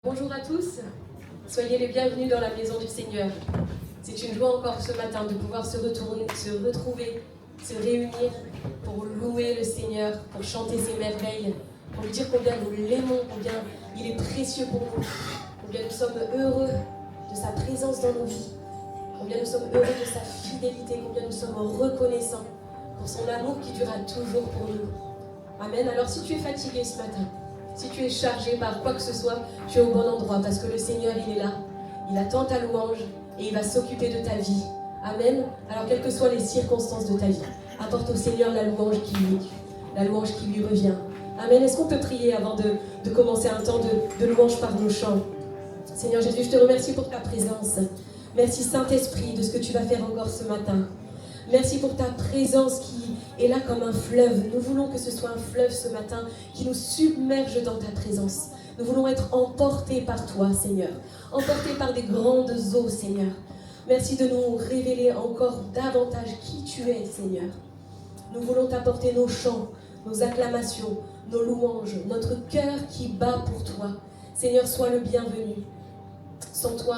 Bonjour à tous, soyez les bienvenus dans la maison du Seigneur. C'est une joie encore ce matin de pouvoir se retrouver, se réunir pour louer le Seigneur, pour chanter ses merveilles, pour lui dire combien nous l'aimons, combien il est précieux pour nous, combien nous sommes heureux de sa présence dans nos vies, combien nous sommes heureux de sa fidélité, combien nous sommes reconnaissants pour son amour qui durera toujours pour nous. Amen. Alors si tu es fatigué ce matin, si tu es chargé par quoi que ce soit, tu es au bon endroit parce que le Seigneur, il est là. Il attend ta louange et il va s'occuper de ta vie. Amen. Alors, quelles que soient les circonstances de ta vie, apporte au Seigneur la louange qui lui revient. Amen. Est-ce qu'on peut prier avant de commencer un temps de louange par nos chants? Seigneur Jésus, je te remercie pour ta présence. Merci Saint-Esprit de ce que tu vas faire encore ce matin. Merci pour ta présence qui est là comme un fleuve. Nous voulons que ce soit un fleuve ce matin qui nous submerge dans ta présence. Nous voulons être emportés par toi, Seigneur. Emportés par des grandes eaux, Seigneur. Merci de nous révéler encore davantage qui tu es, Seigneur. Nous voulons t'apporter nos chants, nos acclamations, nos louanges, notre cœur qui bat pour toi. Seigneur, sois le bienvenu. Sens-toi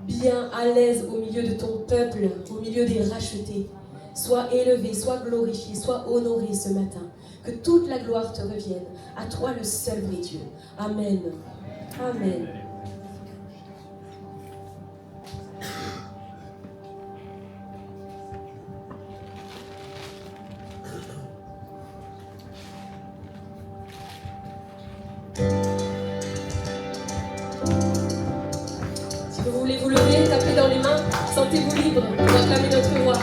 bien à l'aise au milieu de ton peuple, au milieu des rachetés. Sois élevé, sois glorifié, sois honoré ce matin. Que toute la gloire te revienne. À toi le seul vrai Dieu. Amen. Amen. Si vous voulez vous lever, tapez dans les mains, sentez-vous libre pour acclamer notre roi.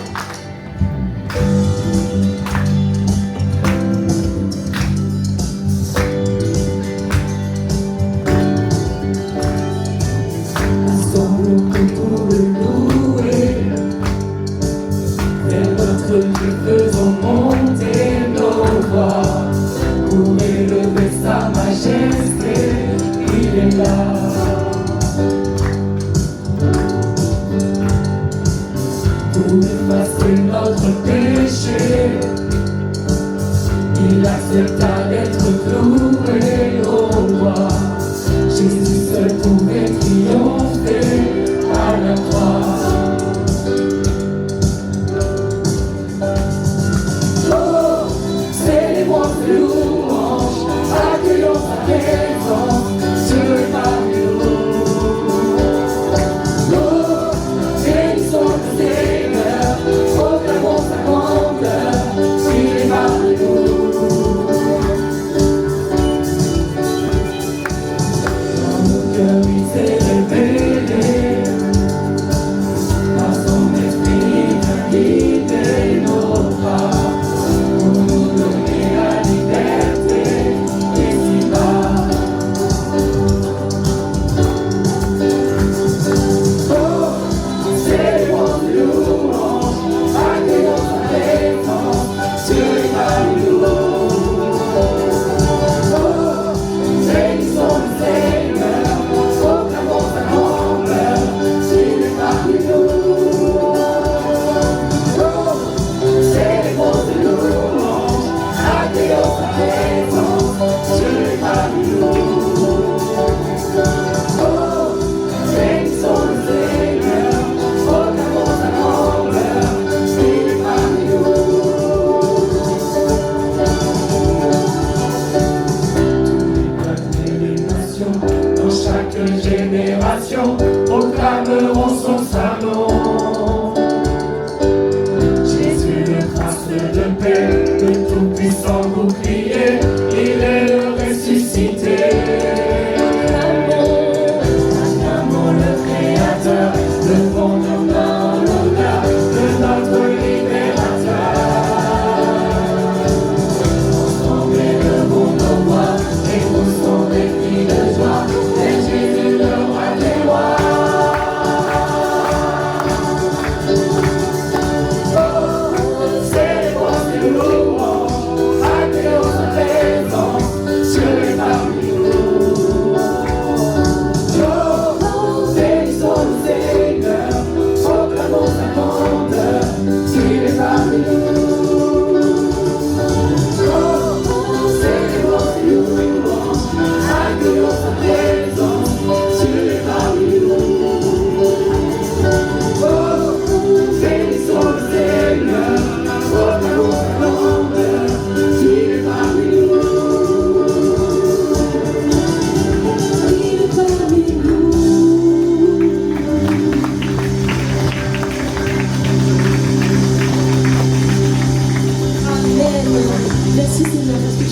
Oh,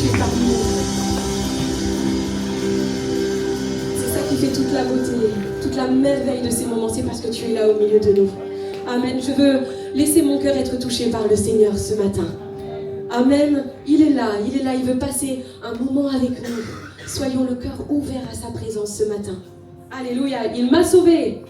tu es parmi nous. C'est ça qui fait toute la beauté, toute la merveille de ces moments, c'est parce que tu es là au milieu de nous. Amen. Je veux laisser mon cœur être touché par le Seigneur ce matin. Amen. Il est là, il veut passer un moment avec nous. Soyons le cœur ouvert à sa présence ce matin. Alléluia, il m'a sauvé.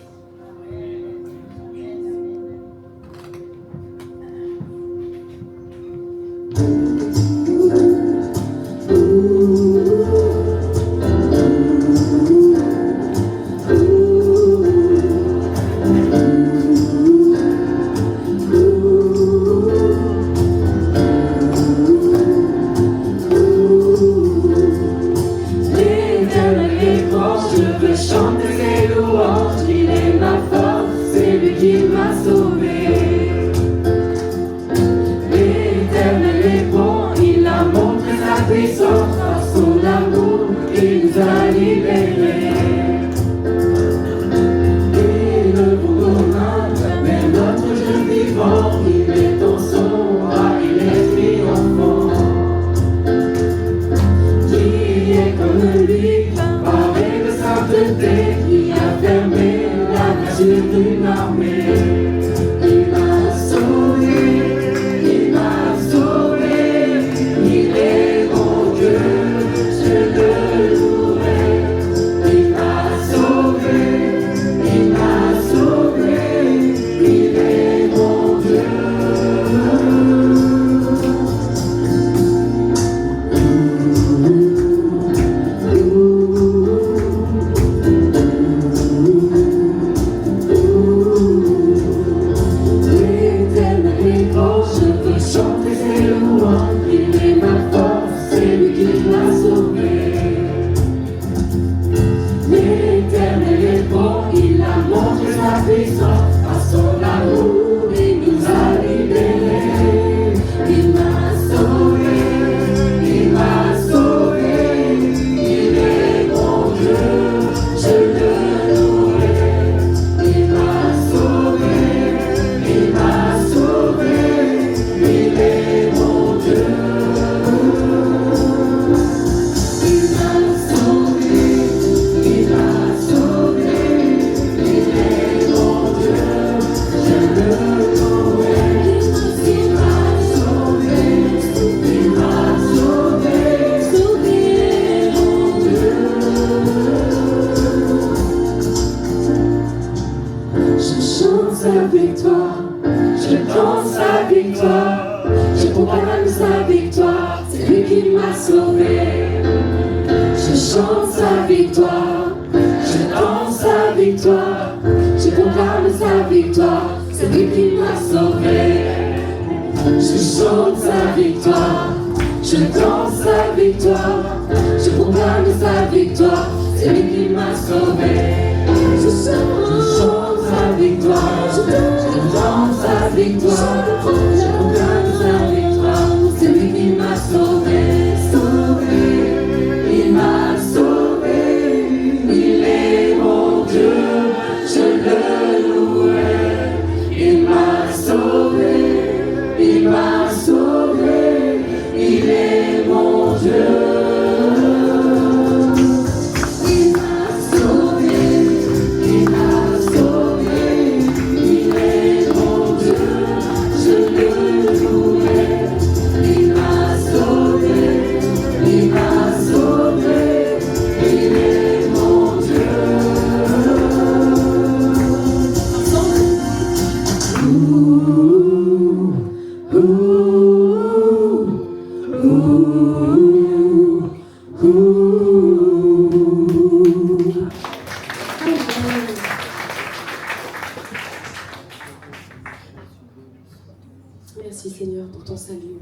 Merci Seigneur pour ton salut.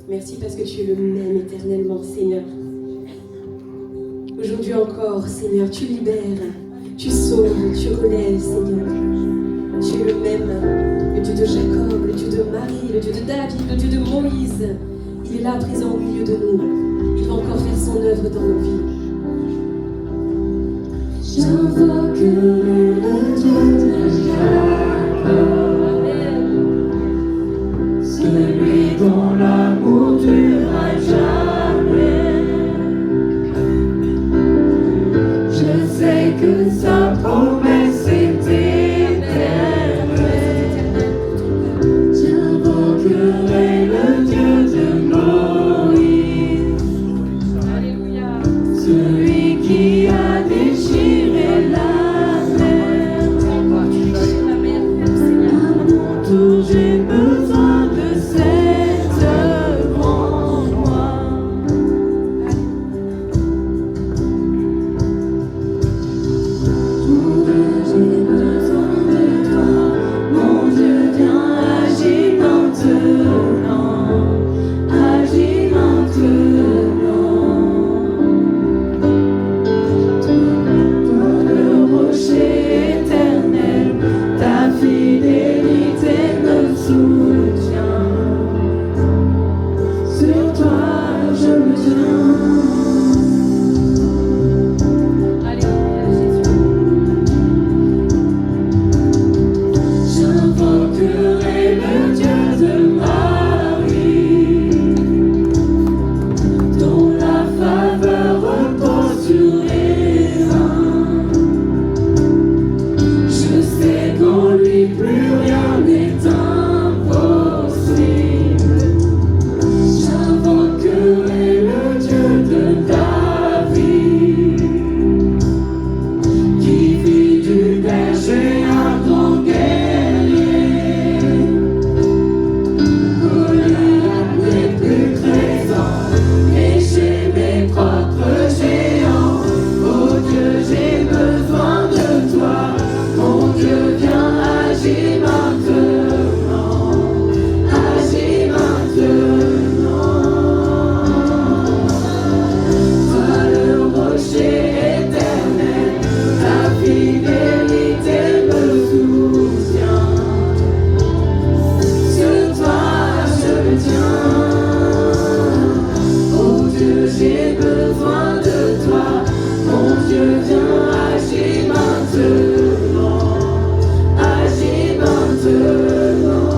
Merci parce que tu es le même éternellement, Seigneur. Aujourd'hui encore, Seigneur, tu libères, tu sauves, tu relèves, Seigneur. Tu es le même, le Dieu de Jacob, le Dieu de Marie, le Dieu de David, le Dieu de Moïse. Il est là présent au milieu de nous. Il va encore faire son œuvre dans nos vies. J'invoque le Dieu de Jacob, celui dont ton amour durera jamais. Je sais que sa promesse est éternelle. J'invoquerai le Dieu de Moïse, celui qui a déchiré la mer. À mon tour, j'ai besoin de cette grande moi. J'ai besoin de toi, mon Dieu, viens, agis maintenant, agis maintenant. Toi, le rocher éternel, ta fidélité me soutient. Sur toi, je me tiens. J'invoquerai le Dieu de Marie, dont la faveur repose sur les reins. Je sais qu'en lui plus rien n'est impossible. J'invoquerai le Dieu de David, qui fit du berger un grand guerrier. Goliath n'est plus présent, et chez mes propres géants. Oh Dieu, j'ai besoin de toi, mon Dieu, viens, agis maintenant, agis maintenant. Toi le rocher éternel, ta fidélité me soutient. Sur toi je me tiens. Oh Dieu, j'ai besoin de toi, mon Dieu, viens, agis maintenant, agis maintenant.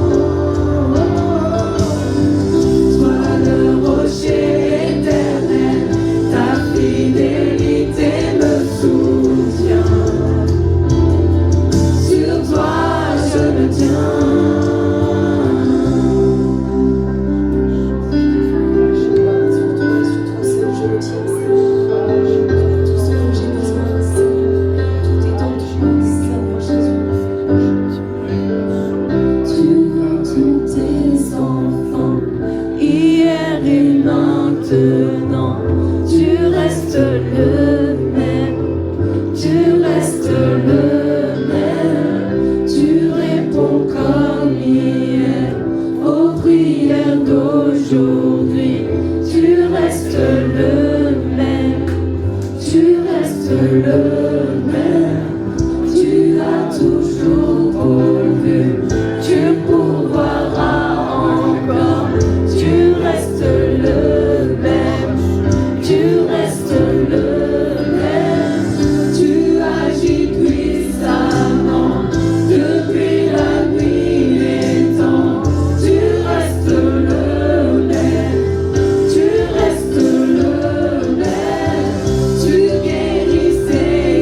Toi le rocher éternel, ta fidélité me soutient. Sur toi je me tiens. Sur toi seul je me tiens, Seigneur. Tout ce dont j'ai besoin, Seigneur, tout est en toi, Seigneur Jésus. Tu vois tous tes enfants, hier et maintenant. Tu restes le même, tu restes le même. Tu réponds comme hier aux prières d'aujourd'hui. Tu restes le même, tu restes le même. Tu as toujours pourvu, tu pourvoiras encore. Tu restes le même, tu restes le même. Tu agis puissamment depuis la nuit des temps. Tu restes le même, tu restes le même. Tu guérissais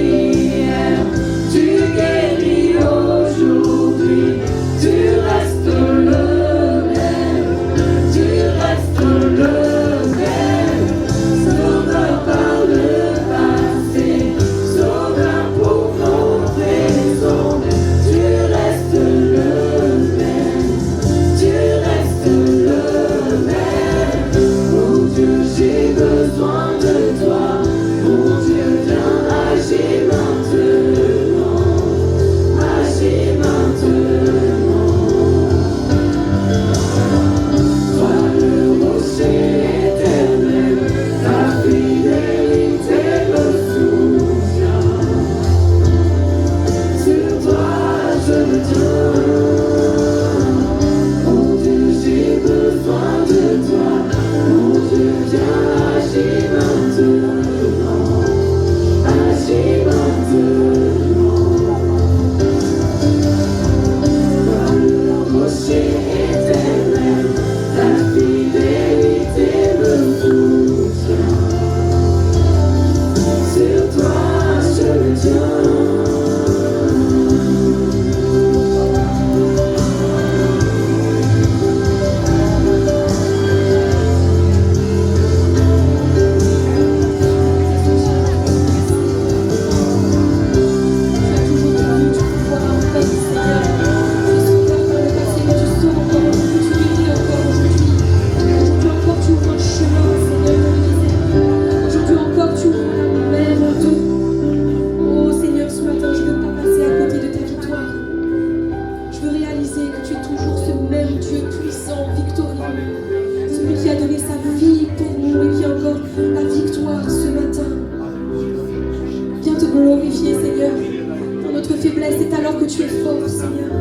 déclare que tu es fort, Seigneur.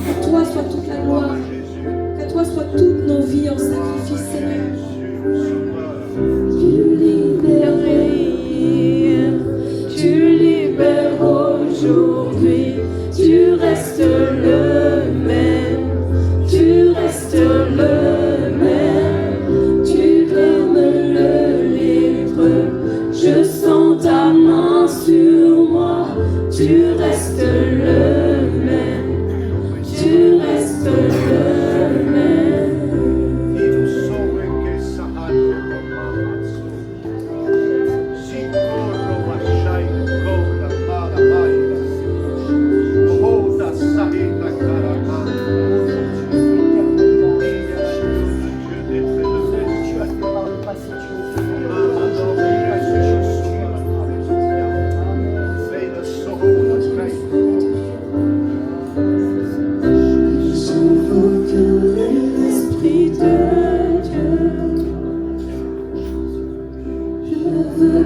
À toi soit toute la gloire. Qu'à toi soit toutes nos vies en sacrifice, Seigneur. Tu libères aujourd'hui, tu restes le même, tu restes le même, tu calmes le lépreux, je sens ta main sur moi, tu restes le même, tu restes le même.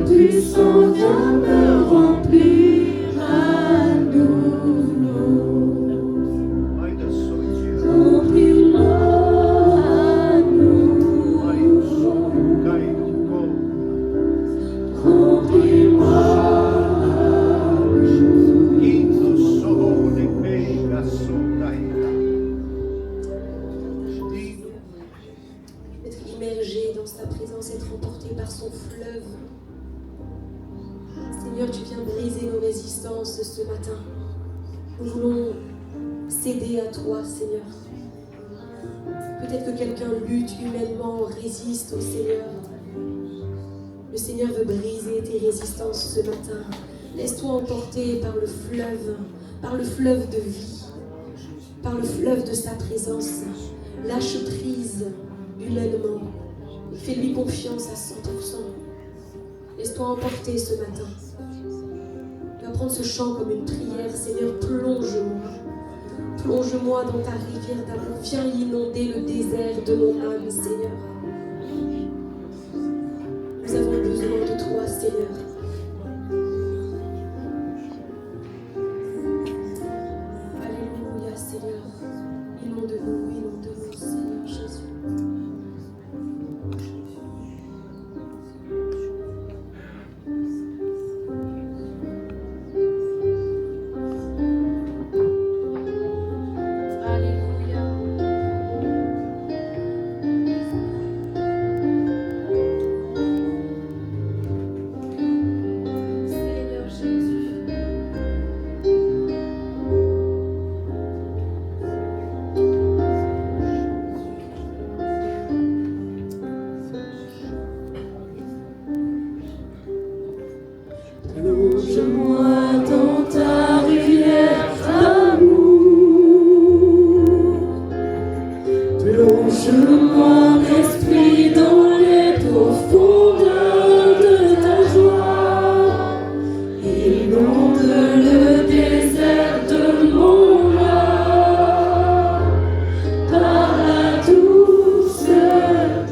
Puissant, viens me remplir à nouveau. Remplis-moi à nouveau. Remplis-moi à Être immergé dans sa présence, être emporté par son fleuve. Seigneur, tu viens briser nos résistances ce matin. Nous voulons céder à toi, Seigneur. Peut-être que quelqu'un lutte humainement, résiste au Seigneur. Le Seigneur veut briser tes résistances ce matin. Laisse-toi emporter par le fleuve de vie, par le fleuve de sa présence. Lâche prise humainement et fais-lui confiance à 100%. Laisse-toi emporter ce matin. Tu vas prendre ce chant comme une prière. Seigneur, plonge-moi. Plonge-moi dans ta rivière d'amour. Viens inonder le désert de mon âme, Seigneur. Nous avons besoin de toi, Seigneur. Alléluia, Seigneur. Inonde-nous, Seigneur Jésus. Plonge-moi dans ta rivière d'amour. Plonge-moi, esprit, dans les profondeurs de ta joie. Inonde le désert de mon âme par la douce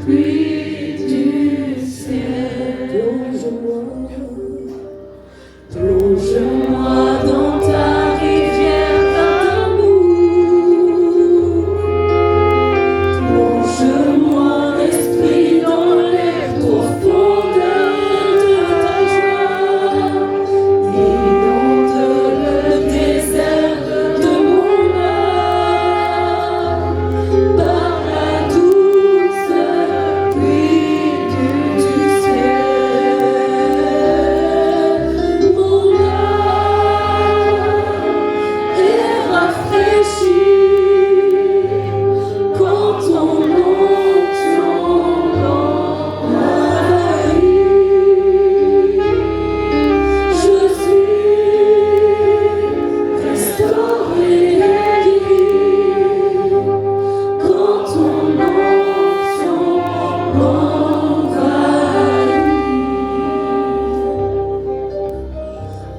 pluie du ciel. Plonge-moi dans ta rivière d'amour. Plonge-moi, esprit, dans les profondeurs de ta joie. Inonde le désert de mon âme par la douce pluie du ciel. Mon âme est rafraîchie quand ton nom m'envahit. Je suis restaurée et guérie quand ton nom m'envahit.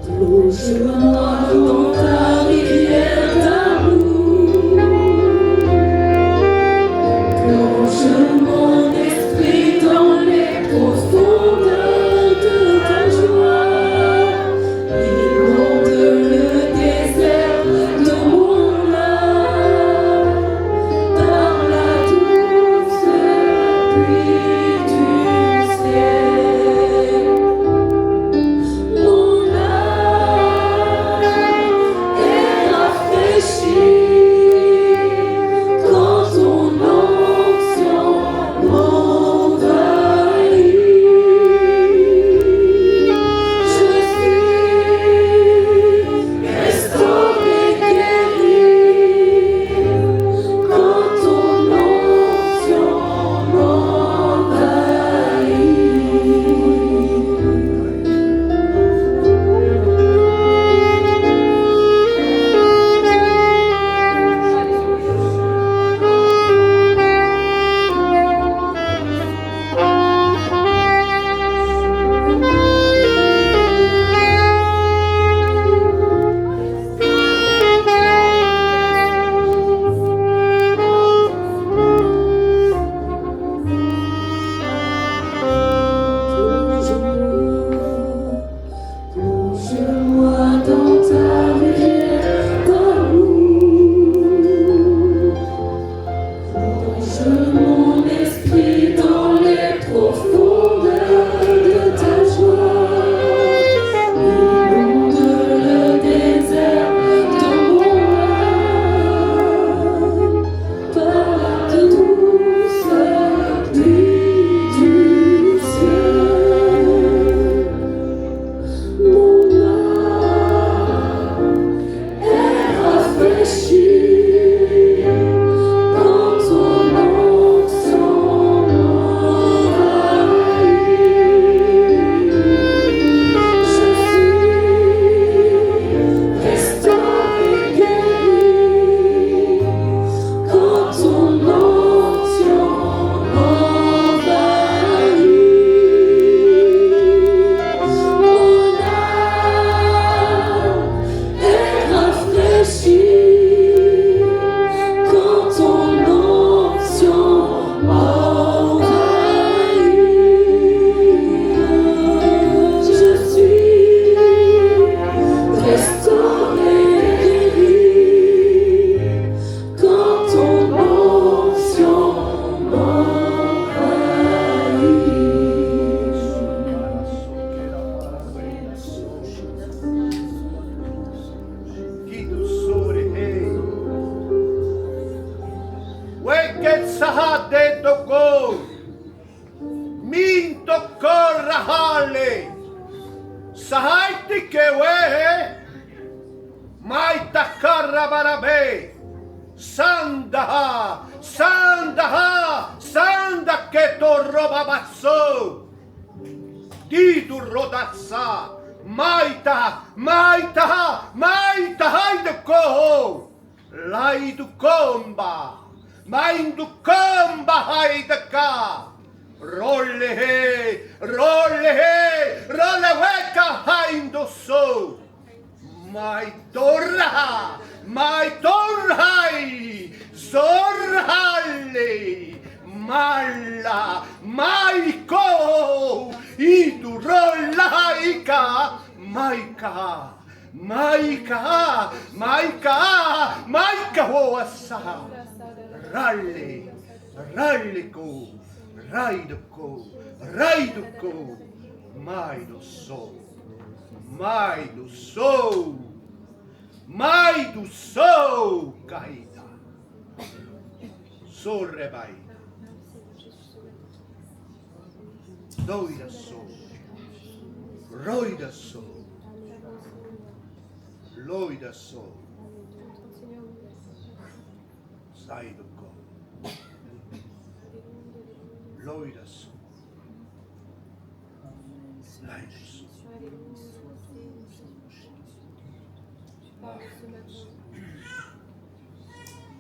Plonge-moi dans ta rivière d'amour. Plonge mon esprit dans les profondeurs de ta joie. Inonde le désert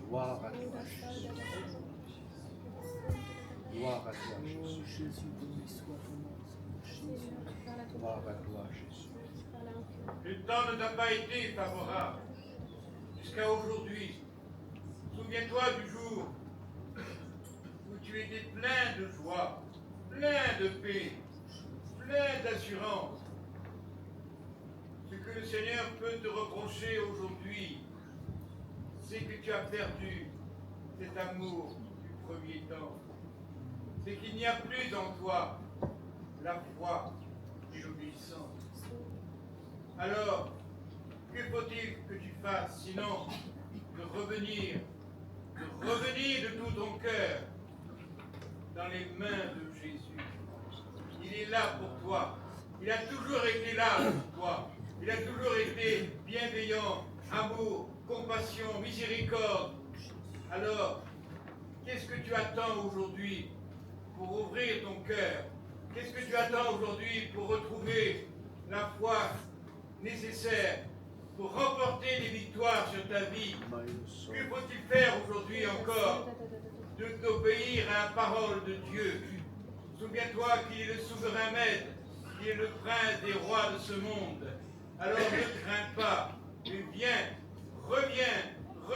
Gloire à toi, Jésus. Gloire à toi, Jésus. Gloire à toi, Jésus. Le temps ne t'a pas été favorable jusqu'à aujourd'hui. Souviens-toi du jour où tu étais plein de joie, plein de paix, plein d'assurance. Ce que le Seigneur peut te reprocher aujourd'hui, c'est que tu as perdu cet amour du premier temps. c'est qu'il n'y a plus en toi la foi et l'obéissance. Alors, que faut-il que tu fasses sinon de revenir de tout ton cœur dans les mains de Jésus. Il est là pour toi. Il a toujours été là pour toi. Il a toujours été bienveillant, amour, compassion, miséricorde. Alors, qu'est-ce que tu attends aujourd'hui pour ouvrir ton cœur? Qu'est-ce que tu attends aujourd'hui pour retrouver la foi nécessaire pour remporter des victoires sur ta vie? Que faut-il faire aujourd'hui encore? De t'obéir à la parole de Dieu. Souviens-toi qu'il est le souverain maître, qu'il est le prince des rois de ce monde. Alors ne crains pas, mais reviens à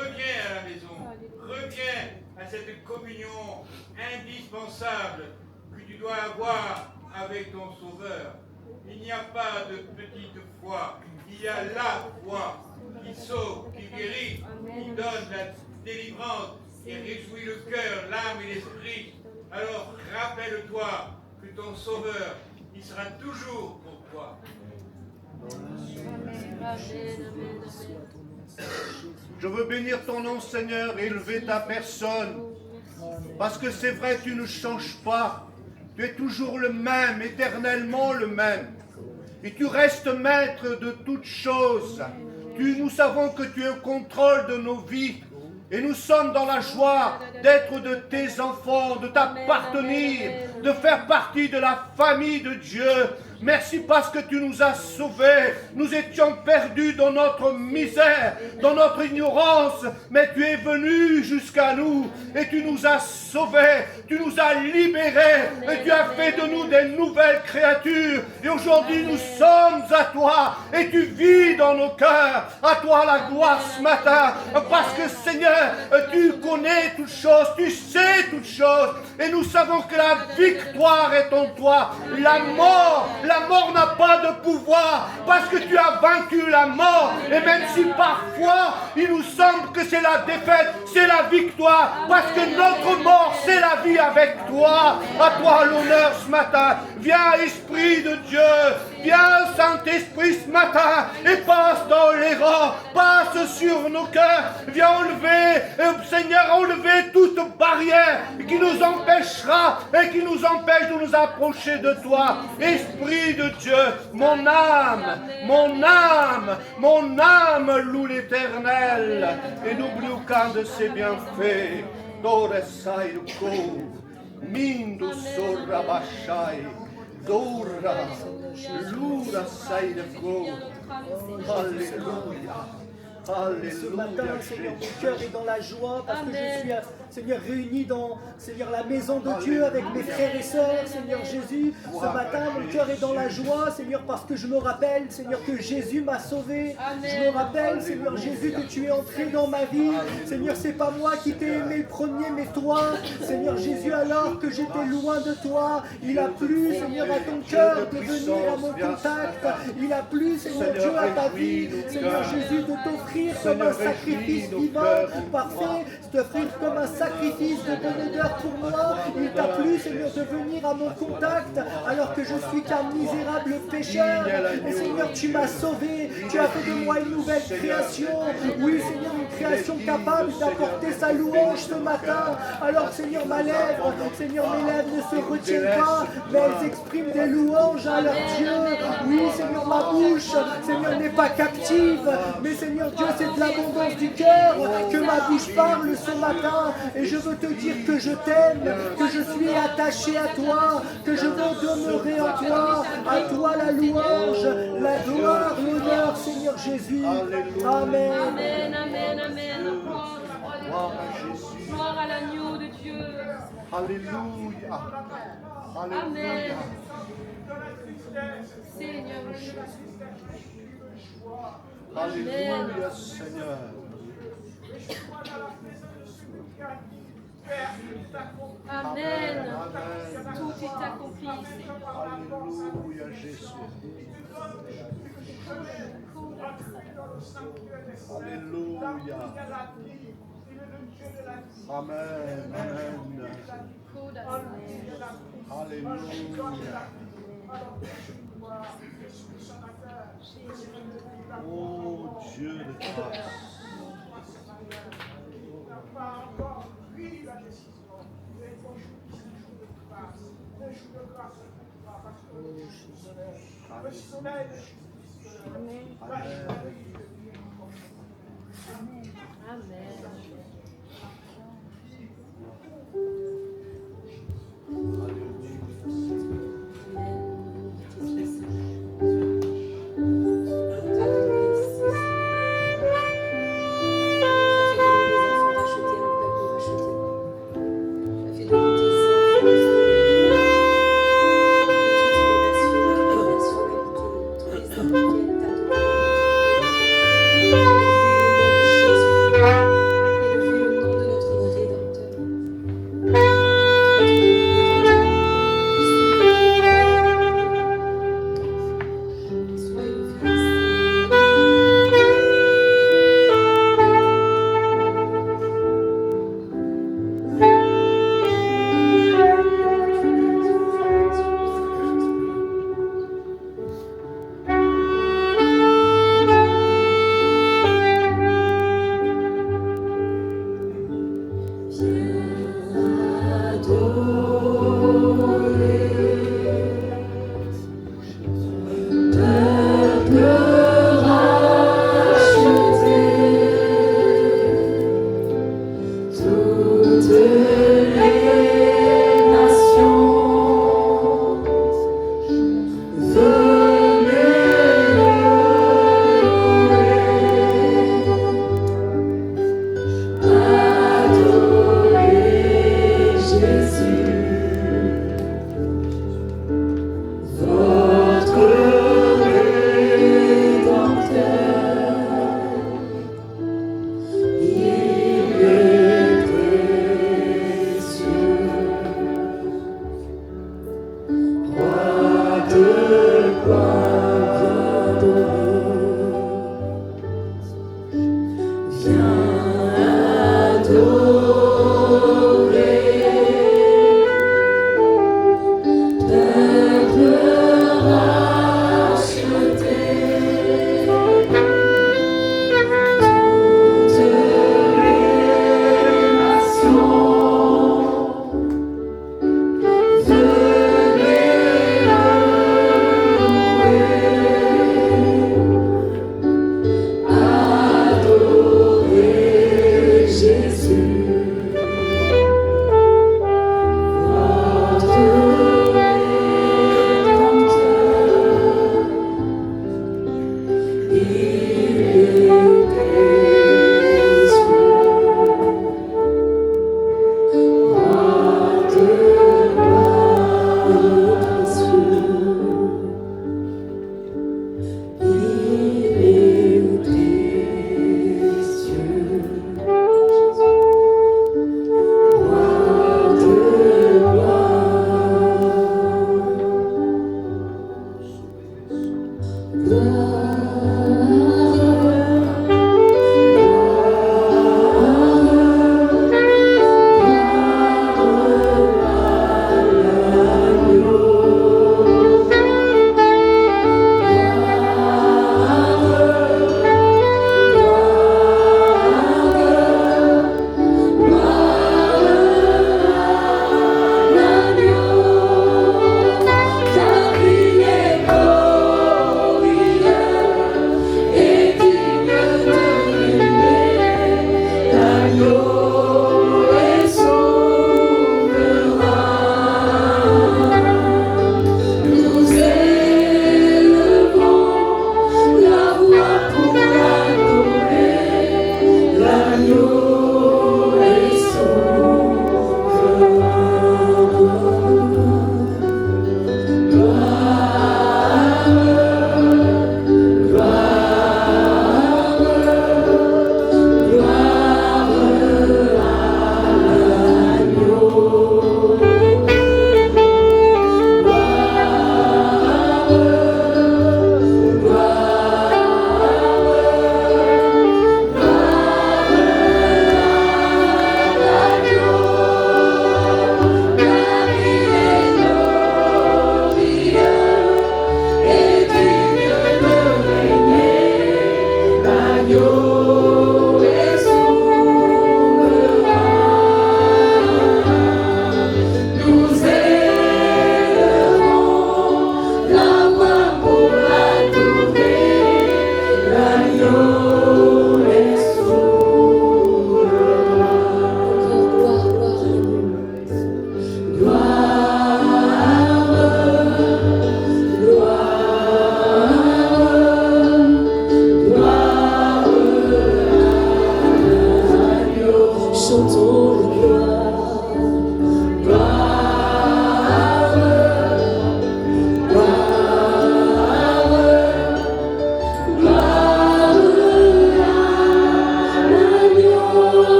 la maison, reviens à cette communion indispensable que tu dois avoir avec ton Sauveur. Il n'y a pas de petite foi, il y a la foi qui sauve, qui guérit, qui donne la délivrance et réjouit le cœur, l'âme et l'esprit. Alors rappelle-toi que ton Sauveur, il sera toujours pour toi. Je veux bénir ton nom, Seigneur, et élever ta personne. Parce que c'est vrai, tu ne changes pas. Tu es toujours le même, éternellement le même. Et tu restes maître de toutes choses. Nous savons que tu es au contrôle de nos vies. Et nous sommes dans la joie d'être de tes enfants, de t'appartenir, de faire partie de la famille de Dieu. Merci parce que tu nous as sauvés. Nous étions perdus dans notre misère, dans notre ignorance, mais tu es venu jusqu'à nous et tu nous as sauvés, tu nous as libérés et tu as fait de nous des nouvelles créatures. Et aujourd'hui nous sommes à toi et tu vis dans nos cœurs. À toi la gloire ce matin, parce que Seigneur, tu connais toutes choses, tu sais toutes choses et nous savons que la victoire est en toi. La mort n'a pas de pouvoir parce que tu as vaincu la mort. Et même si parfois il nous semble que c'est la défaite, c'est la victoire parce que notre mort c'est la vie avec toi. À toi l'honneur ce matin. Viens Esprit de Dieu, viens Saint-Esprit ce matin et passe dans les rangs, passe sur nos cœurs. Viens enlever, Seigneur, enlever toute barrière qui nous empêchera et qui nous empêche de nous approcher de toi. Esprit de Dieu, mon âme loue l'Éternel et n'oublie aucun de ses bienfaits. Dore sai ko, mindo sorra bashai, dora, lura sai ko. Alléluia. Ce matin, Seigneur, mon cœur est dans la joie parce que je suis, Seigneur, réuni dans, Seigneur, la maison de Dieu avec mes frères et sœurs, Seigneur Jésus. Ce matin, mon cœur est dans la joie, Seigneur, parce que je me rappelle, Seigneur, que Jésus m'a sauvé. Je me rappelle, Seigneur Jésus, que tu es entré dans ma vie. Seigneur, c'est pas moi qui t'ai aimé le premier, mais toi. Seigneur Jésus, alors que j'étais loin de toi, il a plu, Seigneur, à ton cœur de venir à mon contact. Il a plu, Seigneur Dieu, à ta vie, Seigneur Jésus, de t'offrir comme un sacrifice vivant, parfait, t'offrir comme un sacrifice de bonne odeur pour moi. Il t'a plu, Seigneur, de venir à mon contact alors que je suis qu'un misérable pécheur. Et Seigneur, tu m'as sauvé, tu as fait de moi une nouvelle création. Oui, Seigneur, une création capable d'apporter sa louange ce matin. Alors, Seigneur, mes lèvres ne se retiennent pas, mais elles expriment des louanges à leur Dieu. Oui, Seigneur, ma bouche, Seigneur, n'est pas captive, mais Seigneur Dieu, c'est de l'abondance du cœur que ma bouche parle ce matin. Et je veux te dire que je t'aime, que je suis attaché à toi, que je veux demeurer en toi. À toi la louange, la gloire, l'honneur, Seigneur Jésus. Amen. Amen, amen, amen. Gloire à l'agneau de Dieu. Alléluia. Amen. Seigneur. Alléluia, Seigneur. Amen. Tout est accompli. Alléluia, Jésus. Alléluia. Amen. Amen. Alléluia. Oh Dieu de grâce.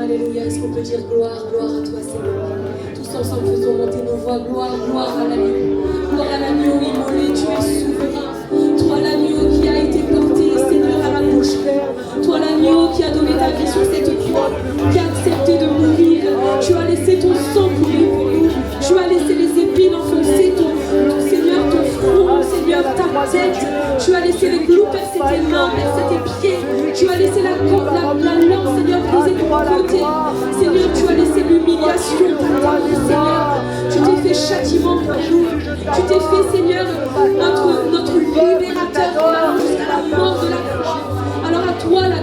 Alléluia, est-ce qu'on peut dire gloire, gloire à toi Seigneur. Tous ensemble faisons monter nos voix, gloire, gloire à l'agneau. Gloire à l'agneau immolé, tu es souverain. Toi l'agneau qui a été porté, Seigneur, à la bouche. Toi l'agneau qui a donné ta vie sur cette croix, qui a accepté de mourir. Tu as laissé ton sang couler pour nous. Tu as laissé les épines enfoncer Seigneur, ton front, Seigneur, ta tête. Tu as laissé les clous percer tes mains, percer tes pieds. Tu as laissé la lance, Seigneur, briser ton côté. Seigneur, tu as laissé l'humiliation pour ta vie, Seigneur. Tu t'es fait châtiment pour nous. Tu t'es fait, Seigneur, notre libérateur jusqu'à la mort de la croix. Alors à toi la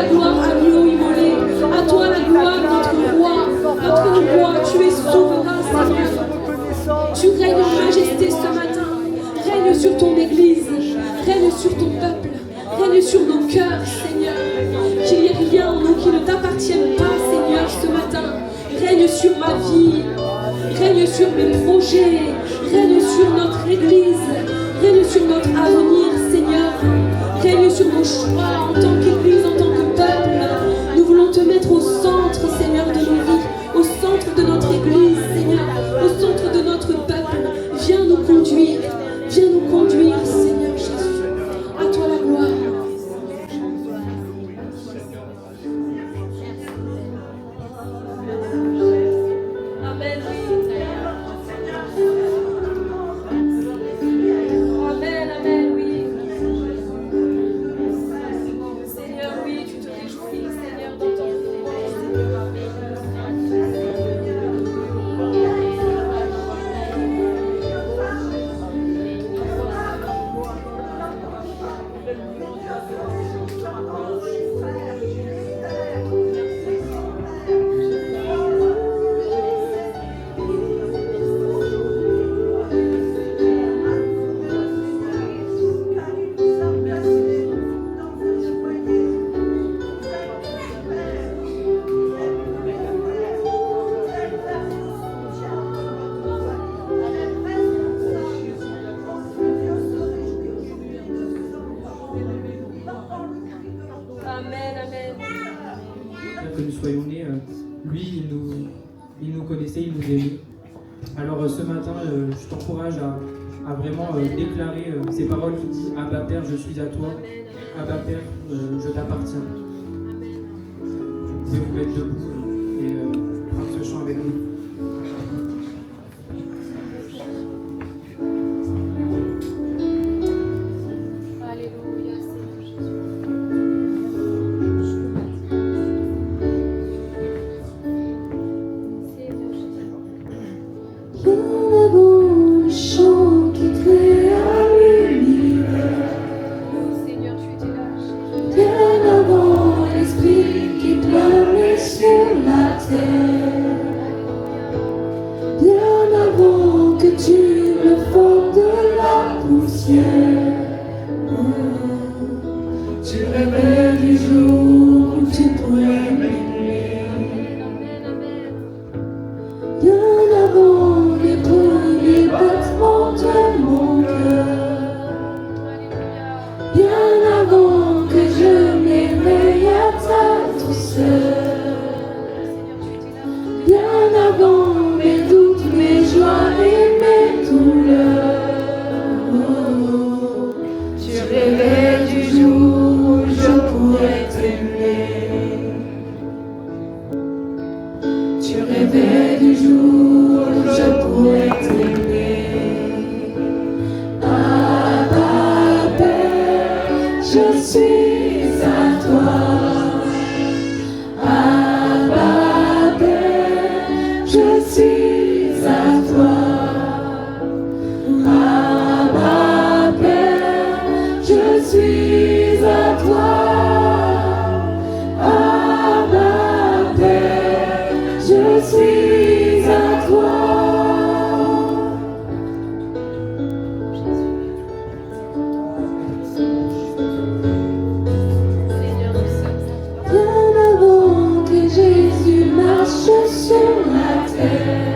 gloire, agneau immolé. À toi la gloire, notre roi, tu es souverain, Seigneur. Tu règnes en majesté ce matin. Règne sur ton Église, règne sur ton peuple, règne sur nos cœurs, Seigneur. Qu'il n'y ait rien en nous qui ne t'appartienne pas, Seigneur, ce matin. Règne sur ma vie, règne sur mes projets, règne sur notre Église, règne sur notre avenir, Seigneur. Règne sur nos choix en tant qu'Église, en tant que peuple. Nous voulons te mettre au centre, Seigneur, de nos vies, au centre de notre Église, Seigneur, au centre de notre peuple. Viens nous conduire, Seigneur Jésus. À toi la gloire. Amen. Amen, oui. Seigneur, oui, tu te réjouis, Seigneur, dans ton que nous soyons nés, lui, il nous connaissait, il nous aimait. Alors ce matin, je t'encourage à vraiment déclarer ces paroles qui disent « Abba Père, je suis à toi. Abba Père, je t'appartiens. » Vous pouvez vous mettre debout et prendre ce chant avec nous. Jésus marche sur la terre.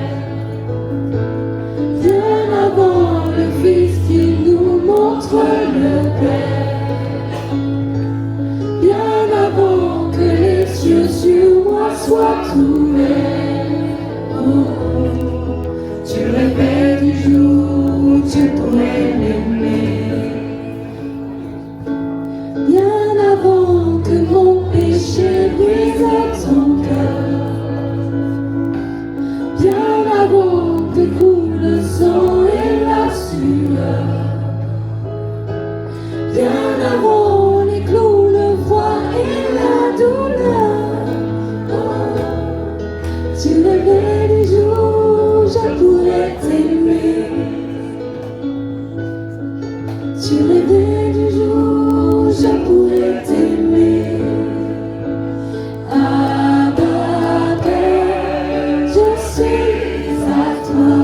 Bien avant les clous, le froid et la douleur, tu rêvais du jour, je pourrais t'aimer. Tu rêvais du jour, je pourrais t'aimer. Abba Père, je suis à toi.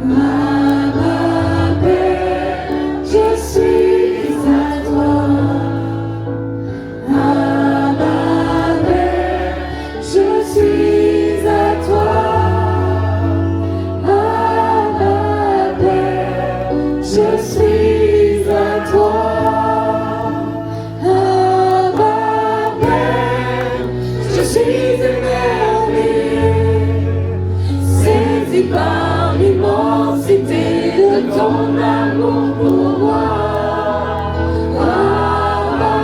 Abba Père, je suis à toi. Abba Père, je suis à toi. Abba Père, je suis à toi. Abba Père, je suis émerveillé, saisi par l'immensité de ton amour pour moi. Abba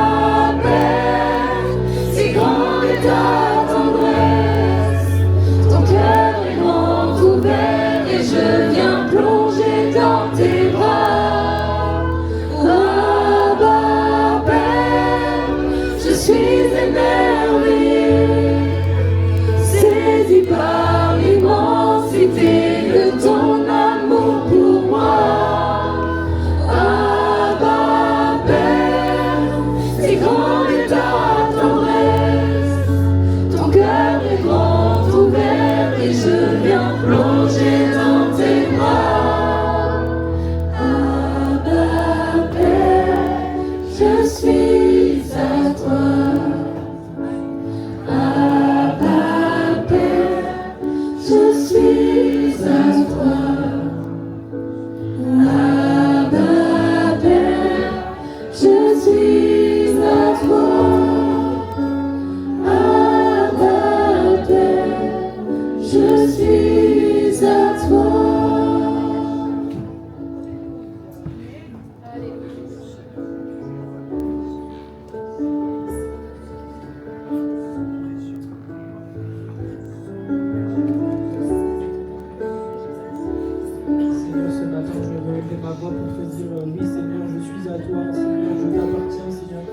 Père, si grande est ta tendresse, ton cœur est grand ouvert et je viens plonger dans tes bras. Abba Père, je suis émerveillé, saisi par l'immensité de ton amour pour moi. Abba Père, si grande est ta tendresse, ton cœur est grand ouvert et je viens plonger dans tes bras. Abba Père, je suis à toi. Abba Père, je suis à toi. Abba Père, je suis à toi. Abba Père, je suis à toi. Seigneur, ce matin, je vais relever ma voix pour te dire oui, Seigneur, je suis à toi, Seigneur, je t'appartiens, Seigneur.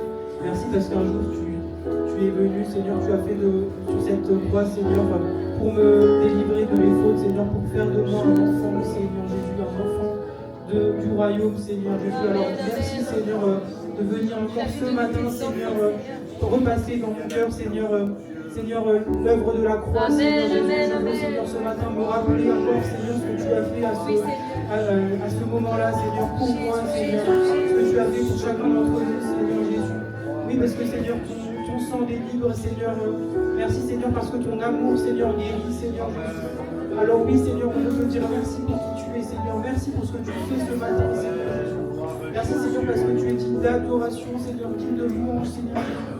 Merci parce qu'un jour, tu es venu, Seigneur, tu as fait sur cette croix, Seigneur, pour me délivrer de mes fautes, Seigneur, pour faire de moi un enfant, Seigneur Jésus, un enfant du royaume, Seigneur Jésus. Alors, merci, Seigneur, de venir encore ce matin, Seigneur, repasser dans mon cœur, Seigneur, Seigneur, l'œuvre de la croix, Seigneur Jésus. Je veux, Seigneur, ce matin, me rappeler encore, Seigneur, ce que tu as fait à ce moment-là, Seigneur, pour moi, Seigneur, ce que tu as fait pour chacun d'entre nous, Seigneur Jésus. Oui, parce que, Seigneur, ton sang délivre, Seigneur. Merci, Seigneur, parce que ton amour, Seigneur, guérit, Seigneur Jésus. Alors oui, Seigneur, on veut te dire merci pour qui tu es, Seigneur. Merci pour ce que tu fais ce matin, Seigneur Jésus. Merci, Seigneur, parce que tu es digne d'adoration, Seigneur, digne de louange, Seigneur Jésus.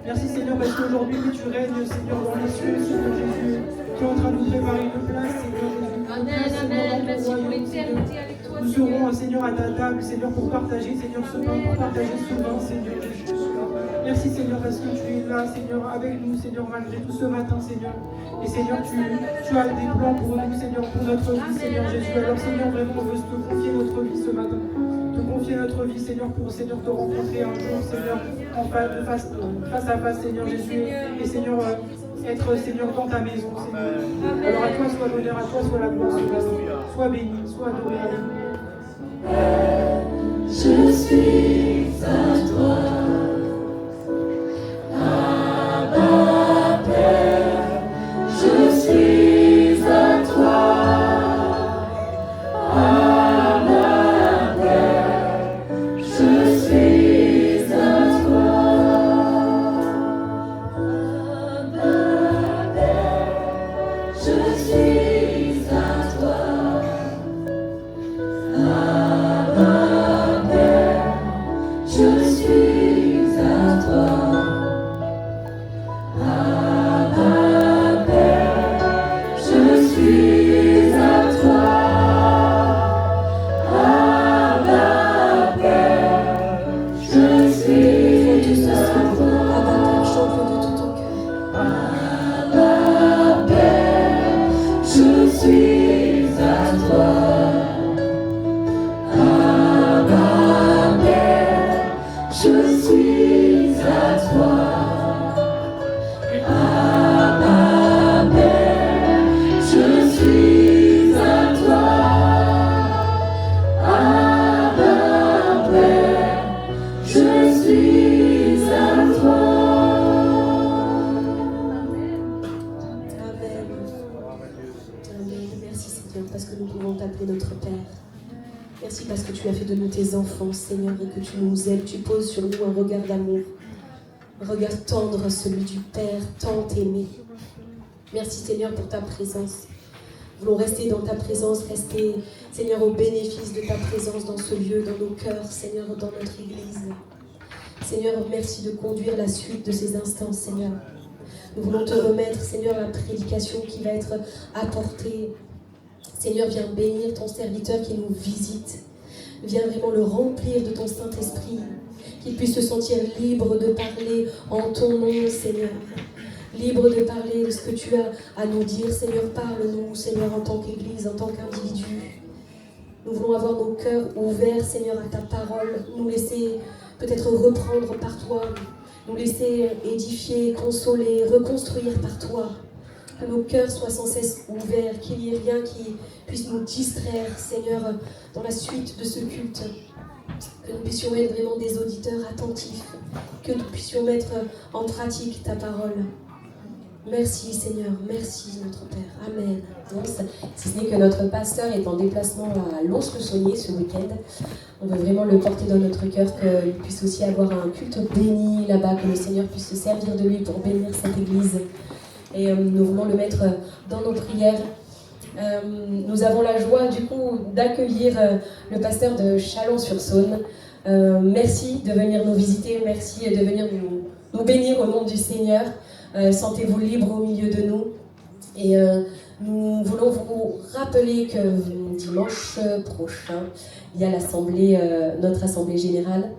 Merci, Seigneur, parce qu'aujourd'hui, oui, tu règnes, Seigneur, dans les cieux, Seigneur Jésus. Tu es en train de nous préparer une place, Seigneur Jésus. Amen, amen. Merci pour l'éternité avec toi, Nous serons, Seigneur, à ta table, Seigneur, pour partager, Seigneur, ce pain, pour partager ce vin, Seigneur Jésus. Merci, Seigneur, parce que tu es là, Seigneur, avec nous, Seigneur, malgré tout ce matin, Seigneur. Et Seigneur, tu as des plans pour nous, Seigneur, pour notre vie, Seigneur Jésus. Alors, Seigneur, vraiment, on veut te confier notre vie ce matin. Te confier notre vie, Seigneur, pour, Seigneur, te rencontrer un jour, Seigneur, face à face, Seigneur Jésus. Et, Seigneur, être, Seigneur, dans ta maison, Seigneur. Alors, à toi soit l'honneur, à toi soit la gloire, Seigneur. Sois béni, sois adoré, alléluia. Je suis à toi. Abba Père, je suis à toi. Abba Père, je suis à toi. Abba Père, je suis à toi. Abba Père, je suis à toi. Abba Père, je suis à toi. Abba Père, je suis à toi. Chante-le de tout ton cœur. Abba Père, je Seigneur, parce que nous pouvons t'appeler notre Père. Merci parce que tu as fait de nous tes enfants, Seigneur, et que tu nous aimes. Tu poses sur nous un regard d'amour, un regard tendre, celui du Père, tant aimé. Merci, Seigneur, pour ta présence. Nous voulons rester dans ta présence, rester, Seigneur, au bénéfice de ta présence dans ce lieu, dans nos cœurs, Seigneur, dans notre Église. Seigneur, merci de conduire la suite de ces instants, Seigneur. Nous voulons te remettre, Seigneur, la prédication qui va être apportée. Seigneur, viens bénir ton serviteur qui nous visite. Viens vraiment le remplir de ton Saint-Esprit. Qu'il puisse se sentir libre de parler en ton nom, Seigneur. Libre de parler de ce que tu as à nous dire. Seigneur, parle-nous, Seigneur, en tant qu'Église, en tant qu'individu. Nous voulons avoir nos cœurs ouverts, Seigneur, à ta parole. Nous laisser peut-être reprendre par toi. Nous laisser édifier, consoler, reconstruire par toi. Que nos cœurs soient sans cesse ouverts, qu'il n'y ait rien qui puisse nous distraire, Seigneur, dans la suite de ce culte. Que nous puissions être vraiment des auditeurs attentifs. Que nous puissions mettre en pratique ta parole. Merci Seigneur, merci notre Père. Amen. Si ce n'est que notre pasteur est en déplacement à Lons-le-Saunier ce week-end, on veut vraiment le porter dans notre cœur, qu'il puisse aussi avoir un culte béni là-bas, que le Seigneur puisse se servir de lui pour bénir cette église. Et nous voulons le mettre dans nos prières. Nous avons la joie du coup d'accueillir le pasteur de Chalon-sur-Saône. Merci de venir nous visiter, merci de venir nous bénir au nom du Seigneur. Sentez-vous libre au milieu de nous. Et nous voulons vous rappeler que dimanche prochain, il y a l'assemblée, notre assemblée générale.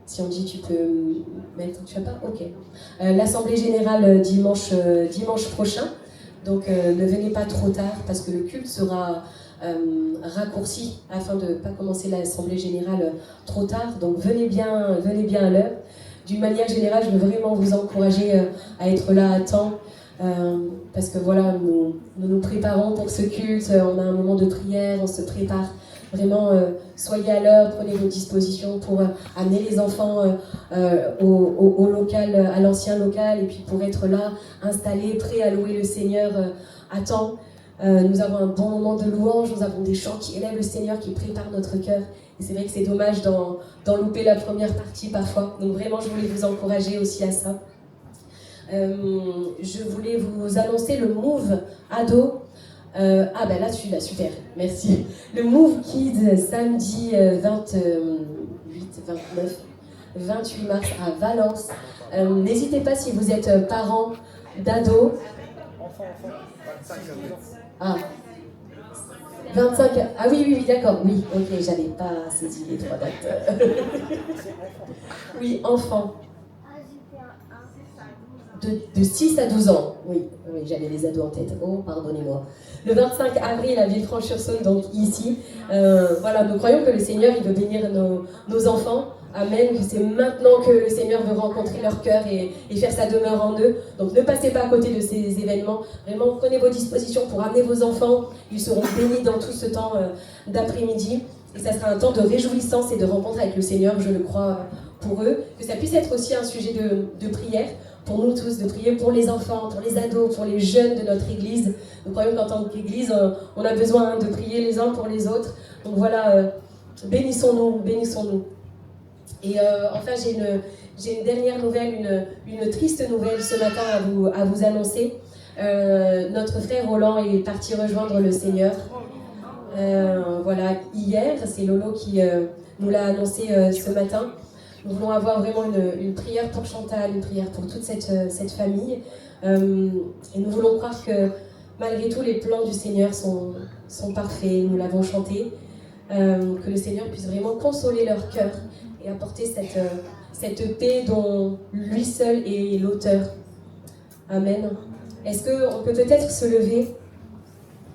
Si on dit tu peux mettre, tu vas pas? Ok. L'assemblée générale dimanche prochain. Donc ne venez pas trop tard parce que le culte sera raccourci afin de ne pas commencer l'assemblée générale trop tard. Donc venez bien à l'heure. D'une manière générale, je veux vraiment vous encourager à être là à temps. Parce que voilà, nous préparons pour ce culte. On a un moment de prière, on se prépare. Vraiment, soyez à l'heure, prenez vos dispositions pour amener les enfants au local, à l'ancien local, et puis pour être là, installés, prêts à louer le Seigneur à temps. Nous avons un bon moment de louange, nous avons des chants qui élèvent le Seigneur, qui préparent notre cœur. Et c'est vrai que c'est dommage d'en louper la première partie parfois. Donc vraiment, je voulais vous encourager aussi à ça. Je voulais vous annoncer le Move Ado. Ah ben là tu l'as, super, merci. Le Move Kids samedi 28 mars à Valence. N'hésitez pas si vous êtes parents d'ados. Enfant, 25 Ah, 25, ah oui, d'accord, oui, ok, j'avais pas saisi les 3 dates. Oui, enfants. De 6 à 12 ans, oui, j'avais les ados en tête, oh pardonnez-moi. Le 25 avril à Villefranche-sur-Saône, donc ici, voilà, nous croyons que le Seigneur, il veut bénir nos enfants, amen, que c'est maintenant que le Seigneur veut rencontrer leur cœur et faire sa demeure en eux. Donc ne passez pas à côté de ces événements, vraiment prenez vos dispositions pour amener vos enfants, ils seront bénis dans tout ce temps d'après-midi, et ça sera un temps de réjouissance et de rencontre avec le Seigneur, je le crois, pour eux, que ça puisse être aussi un sujet de prière, pour nous tous, de prier pour les enfants, pour les ados, pour les jeunes de notre Église. Nous croyons qu'en tant qu'Église, on a besoin de prier les uns pour les autres. Donc voilà, bénissons-nous. Et enfin, j'ai une dernière nouvelle, une triste nouvelle ce matin à vous annoncer. Notre frère Roland est parti rejoindre le Seigneur. Voilà, hier, c'est Lolo qui nous l'a annoncé ce matin. Nous voulons avoir vraiment une prière pour Chantal, une prière pour toute cette famille. Et nous voulons croire que malgré tout, les plans du Seigneur sont parfaits. Nous l'avons chanté. Que le Seigneur puisse vraiment consoler leur cœur et apporter cette paix dont lui seul est l'auteur. Amen. Est-ce qu'on peut peut-être se lever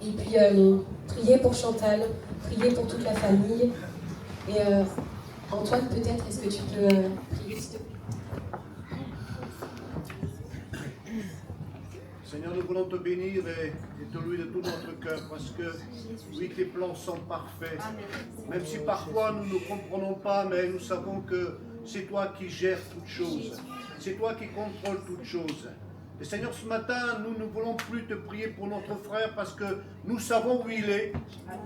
et puis prier pour Chantal, prier pour toute la famille et Antoine, peut-être, est-ce que tu peux prier, s'il te plaît? Seigneur, nous voulons te bénir et te louer de tout notre cœur parce que, oui, tes plans sont parfaits. Même si parfois nous ne comprenons pas, mais nous savons que c'est toi qui gères toutes choses. C'est toi qui contrôles toutes choses. Et Seigneur, ce matin, nous ne voulons plus te prier pour notre frère parce que nous savons où il est.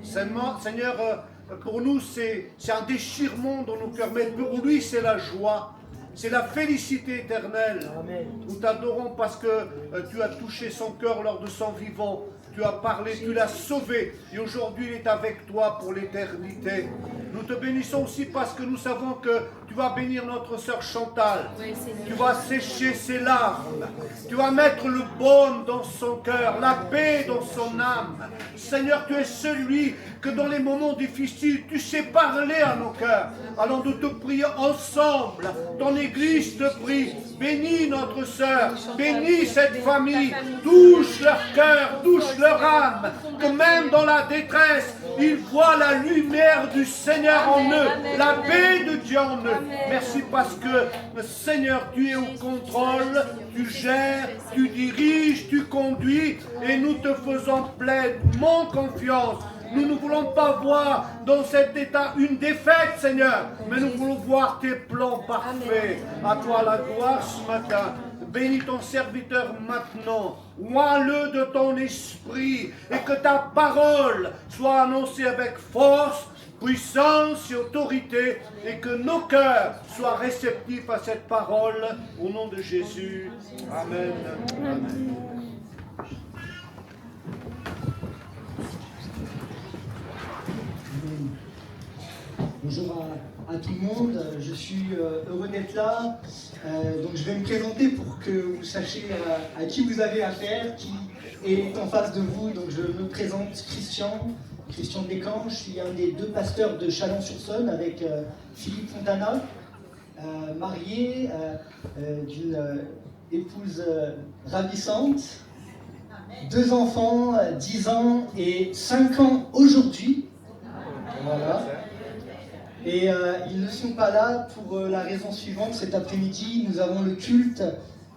Seigneur, pour nous, c'est un déchirement dans nos cœurs, mais pour lui, c'est la joie. C'est la félicité éternelle. Amen. Nous t'adorons parce que tu as touché son cœur lors de son vivant. Tu as parlé, tu l'as sauvé. Et aujourd'hui, il est avec toi pour l'éternité. Nous te bénissons aussi parce que nous savons que tu vas bénir notre sœur Chantal. Oui, Seigneur. Tu vas sécher ses larmes. Tu vas mettre le baume dans son cœur, la paix dans son âme. Seigneur, tu es celui que dans les moments difficiles, tu sais parler à nos cœurs. Alors nous te prions ensemble. Ton Église te prie. Bénis notre sœur. Bénis cette famille. Touche leur cœur, touche leur âme. Que même dans la détresse, ils voient la lumière du Seigneur en eux. La paix de Dieu en eux. Merci parce que, Seigneur, tu es au contrôle, tu gères, tu diriges, tu conduis et nous te faisons pleinement confiance. Nous ne voulons pas voir dans cet état une défaite, Seigneur, mais nous voulons voir tes plans parfaits. À toi la gloire ce matin. Bénis ton serviteur maintenant. Oins-le de ton esprit et que ta parole soit annoncée avec force, puissance et autorité et que nos cœurs soient réceptifs à cette parole au nom de Jésus. Amen. Amen. Bonjour à tout le monde, je suis heureux d'être là. Donc je vais me présenter pour que vous sachiez à qui vous avez affaire, qui est en face de vous. Donc je me présente Christian Descamps, je suis un des deux pasteurs de Chalon-sur-Saône avec Philippe Fontana, marié d'une épouse ravissante, 2 enfants, 10 ans et 5 ans aujourd'hui. Voilà. Et ils ne sont pas là pour la raison suivante. Cet après-midi, nous avons le culte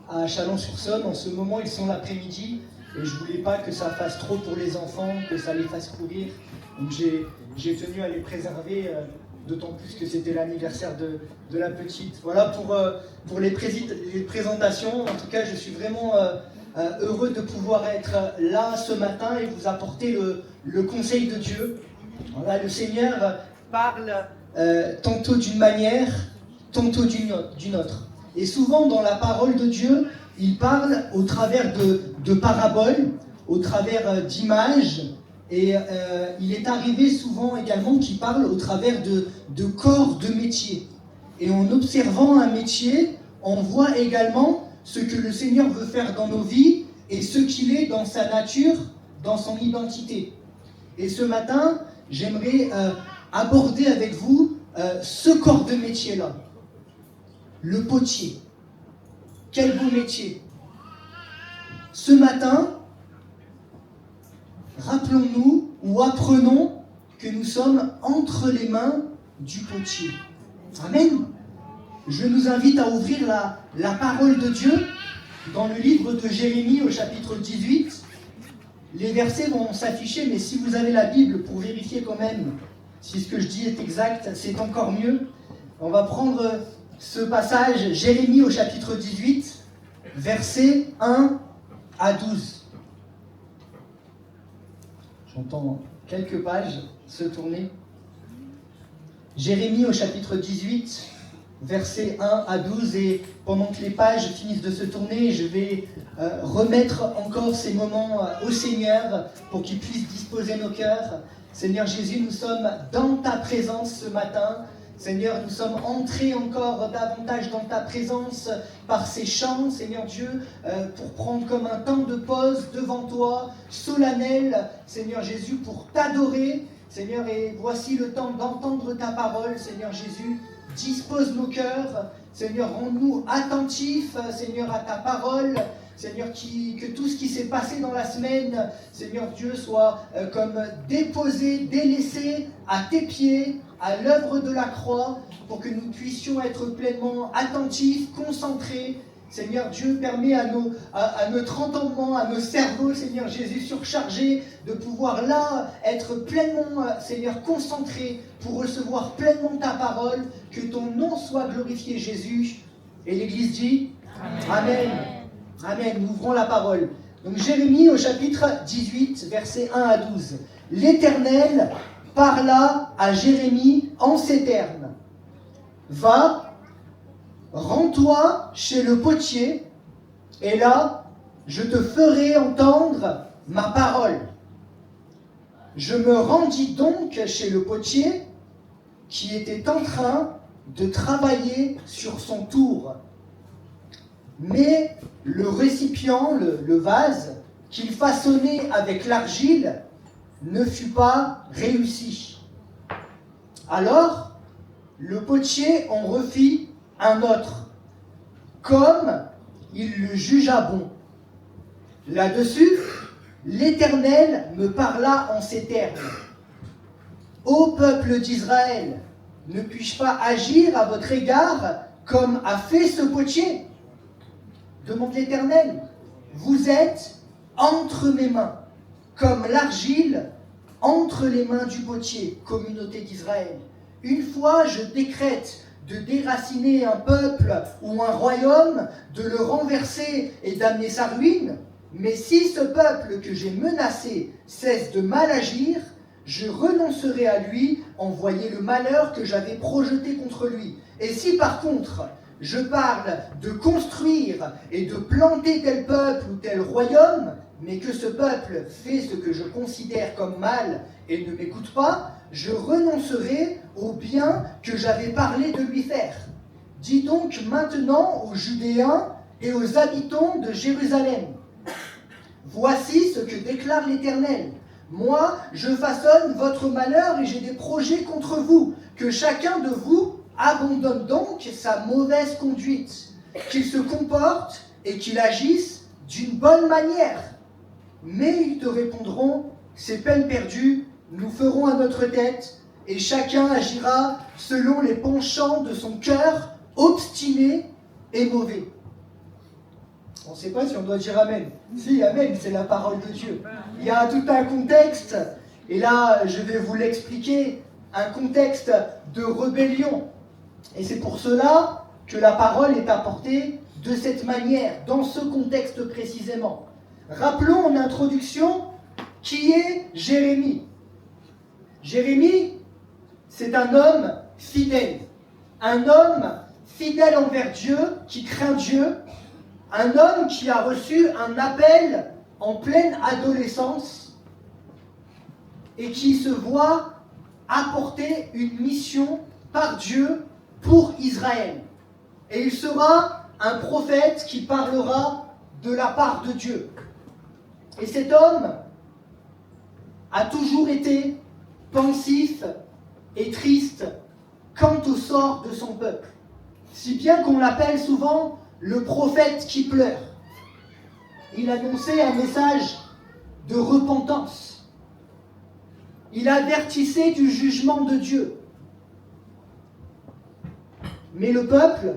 à Chalon-sur-Saône. En ce moment, ils sont l'après-midi. Et je ne voulais pas que ça fasse trop pour les enfants, que ça les fasse courir. Donc j'ai tenu à les préserver, d'autant plus que c'était l'anniversaire de la petite. Voilà pour les présentations. En tout cas, je suis vraiment heureux de pouvoir être là ce matin et vous apporter le conseil de Dieu. Voilà, le Seigneur parle tantôt d'une manière, tantôt d'une autre. Et souvent dans la parole de Dieu, il parle au travers de paraboles, au travers d'images, et il est arrivé souvent également qu'il parle au travers de corps de métier. Et en observant un métier, on voit également ce que le Seigneur veut faire dans nos vies et ce qu'il est dans sa nature, dans son identité. Et ce matin, j'aimerais aborder avec vous ce corps de métier-là. Le potier. Quel beau métier. Ce matin, rappelons-nous ou apprenons que nous sommes entre les mains du potier. Amen. Je nous invite à ouvrir la parole de Dieu dans le livre de Jérémie au chapitre 18. Les versets vont s'afficher, mais si vous avez la Bible pour vérifier quand même si ce que je dis est exact, c'est encore mieux. On va prendre ce passage, Jérémie au chapitre 18, versets 1 à 12. J'entends quelques pages se tourner. Jérémie au chapitre 18, versets 1 à 12, et pendant que les pages finissent de se tourner, je vais remettre encore ces moments au Seigneur pour qu'il puisse disposer nos cœurs. Seigneur Jésus, nous sommes dans ta présence ce matin. Seigneur, nous sommes entrés encore davantage dans ta présence par ces chants, Seigneur Dieu, pour prendre comme un temps de pause devant toi, solennel, Seigneur Jésus, pour t'adorer. Seigneur, et voici le temps d'entendre ta parole, Seigneur Jésus. Dispose nos cœurs, Seigneur, rends-nous attentifs, Seigneur, à ta parole. Seigneur, que tout ce qui s'est passé dans la semaine, Seigneur Dieu, soit comme déposé, délaissé à tes pieds, à l'œuvre de la croix, pour que nous puissions être pleinement attentifs, concentrés. Seigneur Dieu, permet à notre entendement, à nos cerveaux, Seigneur Jésus, surchargés, de pouvoir là être pleinement, Seigneur, concentrés pour recevoir pleinement ta parole. Que ton nom soit glorifié, Jésus. Et l'Église dit Amen. Amen. Amen. Nous ouvrons la parole. Donc Jérémie au chapitre 18, versets 1 à 12. L'Éternel parla à Jérémie en ces termes. Va, rends-toi chez le potier, et là, je te ferai entendre ma parole. Je me rendis donc chez le potier, qui était en train de travailler sur son tour. Mais le récipient, le vase, qu'il façonnait avec l'argile, ne fut pas réussi. Alors, le potier en refit un autre, comme il le jugea bon. Là-dessus, l'Éternel me parla en ces termes. Ô peuple d'Israël, ne puis-je pas agir à votre égard comme a fait ce potier ? Demande l'Éternel. Vous êtes entre mes mains, comme l'argile entre les mains du potier, communauté d'Israël. Une fois je décrète de déraciner un peuple ou un royaume, de le renverser et d'amener sa ruine, mais si ce peuple que j'ai menacé cesse de mal agir, je renoncerai à lui, envoyer le malheur que j'avais projeté contre lui. Et si par contre, je parle de construire et de planter tel peuple ou tel royaume, mais que ce peuple fait ce que je considère comme mal et ne m'écoute pas, je renoncerai au bien que j'avais parlé de lui faire. Dis donc maintenant aux Judéens et aux habitants de Jérusalem, voici ce que déclare l'Éternel. Moi, je façonne votre malheur et j'ai des projets contre vous. Que chacun de vous abandonne donc sa mauvaise conduite, qu'il se comporte et qu'il agisse d'une bonne manière. Mais ils te répondront, c'est peine perdue, nous ferons à notre tête, et chacun agira selon les penchants de son cœur obstiné et mauvais. On ne sait pas si on doit dire Amen. Si, Amen, c'est la parole de Dieu. Il y a tout un contexte, et là, je vais vous l'expliquer, un contexte de rébellion. Et c'est pour cela que la parole est apportée de cette manière, dans ce contexte précisément. Rappelons en introduction qui est Jérémie. Jérémie, c'est un homme fidèle envers Dieu, qui craint Dieu, un homme qui a reçu un appel en pleine adolescence et qui se voit apporter une mission par Dieu pour Israël. Et il sera un prophète qui parlera de la part de Dieu. Et cet homme a toujours été pensif et triste quant au sort de son peuple. Si bien qu'on l'appelle souvent le prophète qui pleure. Il annonçait un message de repentance. Il avertissait du jugement de Dieu. Mais le peuple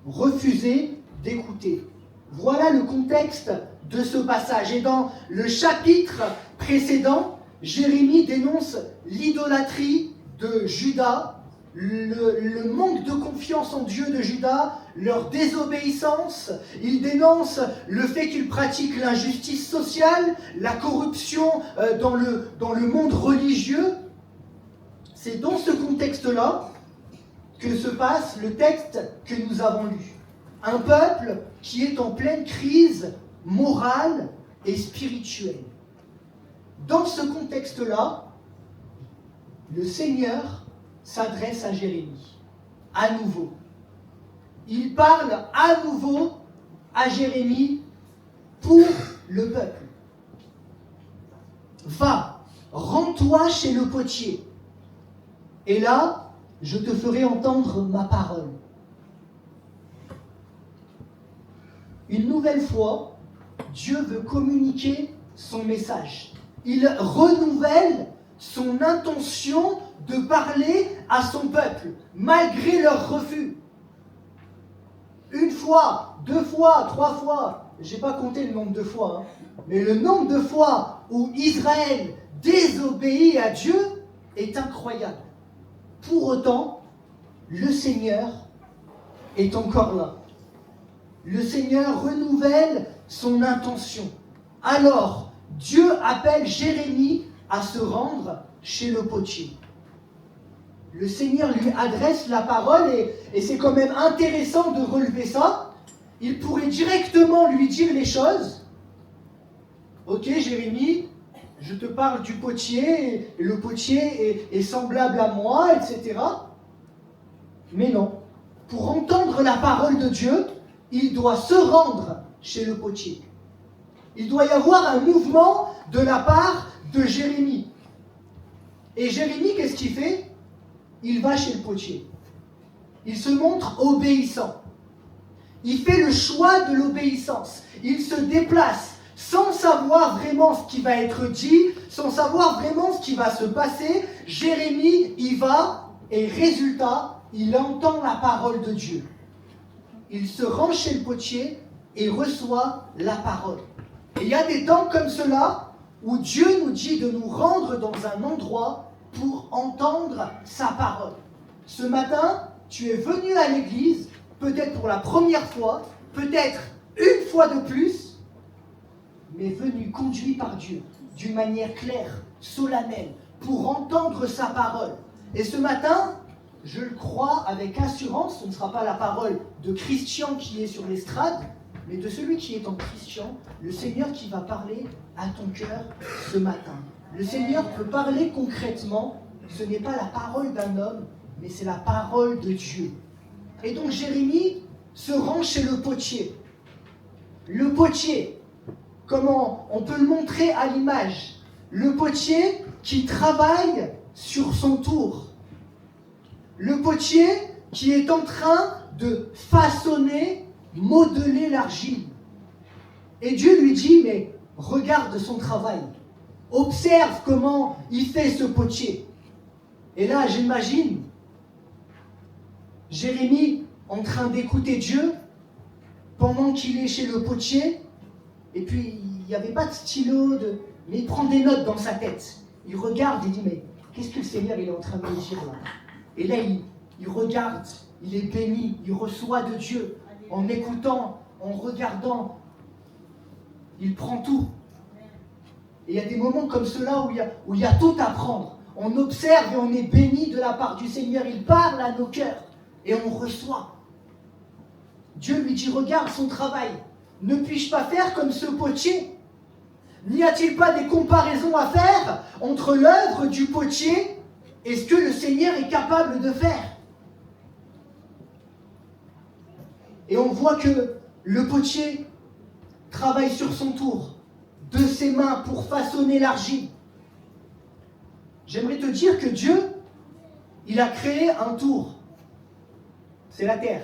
refusait d'écouter. Voilà le contexte de ce passage. Et dans le chapitre précédent, Jérémie dénonce l'idolâtrie de Juda, le manque de confiance en Dieu de Juda, leur désobéissance. Il dénonce le fait qu'ils pratiquent l'injustice sociale, la corruption dans le monde religieux. C'est dans ce contexte-là que se passe le texte que nous avons lu. Un peuple qui est en pleine crise morale et spirituelle. Dans ce contexte-là, le Seigneur s'adresse à Jérémie, à nouveau. Il parle à nouveau à Jérémie pour le peuple. Va, rends-toi chez le potier, et là, je te ferai entendre ma parole. Une nouvelle fois, Dieu veut communiquer son message. Il renouvelle son intention de parler à son peuple, malgré leur refus. Une fois, 2 fois, 3 fois, j'ai pas compté le nombre de fois, mais le nombre de fois où Israël désobéit à Dieu est incroyable. Pour autant, le Seigneur est encore là. Le Seigneur renouvelle son intention. Alors, Dieu appelle Jérémie à se rendre chez le potier. Le Seigneur lui adresse la parole et c'est quand même intéressant de relever ça. Il pourrait directement lui dire les choses. Ok Jérémie, je te parle du potier, et le potier est semblable à moi, etc. Mais non. Pour entendre la parole de Dieu, il doit se rendre chez le potier. Il doit y avoir un mouvement de la part de Jérémie. Et Jérémie, qu'est-ce qu'il fait? Il va chez le potier. Il se montre obéissant. Il fait le choix de l'obéissance. Il se déplace sans savoir vraiment ce qui va être dit, sans savoir vraiment ce qui va se passer. Jérémie y va et résultat, il entend la parole de Dieu. Il se rend chez le potier et reçoit la parole. Et il y a des temps comme cela où Dieu nous dit de nous rendre dans un endroit pour entendre sa parole. Ce matin, tu es venu à l'église, peut-être pour la première fois, peut-être une fois de plus, mais venu conduit par Dieu, d'une manière claire, solennelle, pour entendre sa parole. Et ce matin, je le crois avec assurance, ce ne sera pas la parole de Christian qui est sur l'estrade, mais de celui qui est en Christian, le Seigneur qui va parler à ton cœur ce matin. Le Seigneur peut parler concrètement, ce n'est pas la parole d'un homme, mais c'est la parole de Dieu. Et donc Jérémie se rend chez le potier. Le potier, comment on peut le montrer à l'image? Le potier qui travaille sur son tour. Le potier qui est en train de façonner, modeler l'argile. Et Dieu lui dit, mais regarde son travail. Observe comment il fait ce potier. Et là, j'imagine Jérémie en train d'écouter Dieu pendant qu'il est chez le potier. Et puis, il n'y avait pas de stylo, mais il prend des notes dans sa tête. Il regarde et dit, mais qu'est-ce que le Seigneur il est en train de me dire là? Et là, il regarde, il est béni, il reçoit de Dieu. En écoutant, en regardant, il prend tout. Et il y a des moments comme ceux-là où il y a tout à prendre. On observe et on est béni de la part du Seigneur. Il parle à nos cœurs et on reçoit. Dieu lui dit, regarde son travail. Ne puis-je pas faire comme ce potier? N'y a-t-il pas des comparaisons à faire entre l'œuvre du potier et ce que le Seigneur est capable de faire? Et on voit que le potier travaille sur son tour, de ses mains pour façonner l'argile. J'aimerais te dire que Dieu, il a créé un tour. C'est la terre.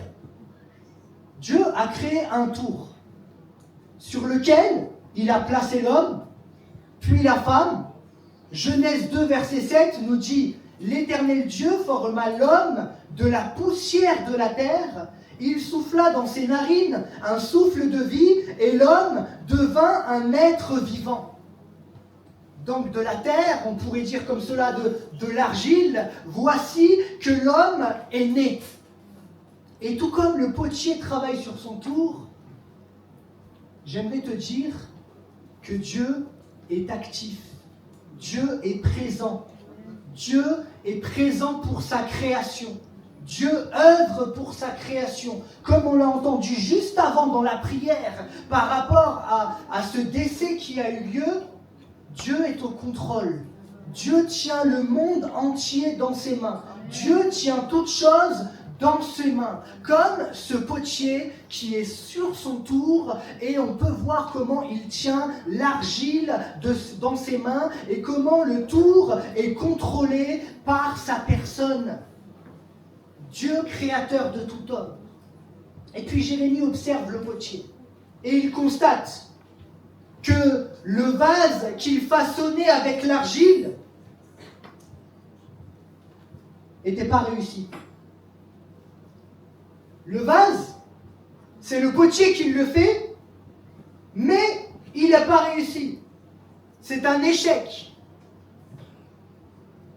Dieu a créé un tour sur lequel il a placé l'homme, puis la femme. Genèse 2, verset 7 nous dit « L'Éternel Dieu forma l'homme de la poussière de la terre. Il souffla dans ses narines un souffle de vie et l'homme devint un être vivant. » Donc de la terre, on pourrait dire comme cela de l'argile, voici que l'homme est né. Et tout comme le potier travaille sur son tour, j'aimerais te dire que Dieu est actif. Dieu est présent. Dieu est présent pour sa création. Dieu œuvre pour sa création. Comme on l'a entendu juste avant dans la prière, par rapport à ce décès qui a eu lieu, Dieu est au contrôle. Dieu tient le monde entier dans ses mains. Dieu tient toutes choses dans ses mains. Comme ce potier qui est sur son tour et on peut voir comment il tient l'argile dans ses mains et comment le tour est contrôlé par sa personne. Dieu créateur de tout homme. Et puis Jérémie observe le potier et il constate que le vase qu'il façonnait avec l'argile n'était pas réussi. Le vase, c'est le potier qui le fait, mais il n'a pas réussi. C'est un échec.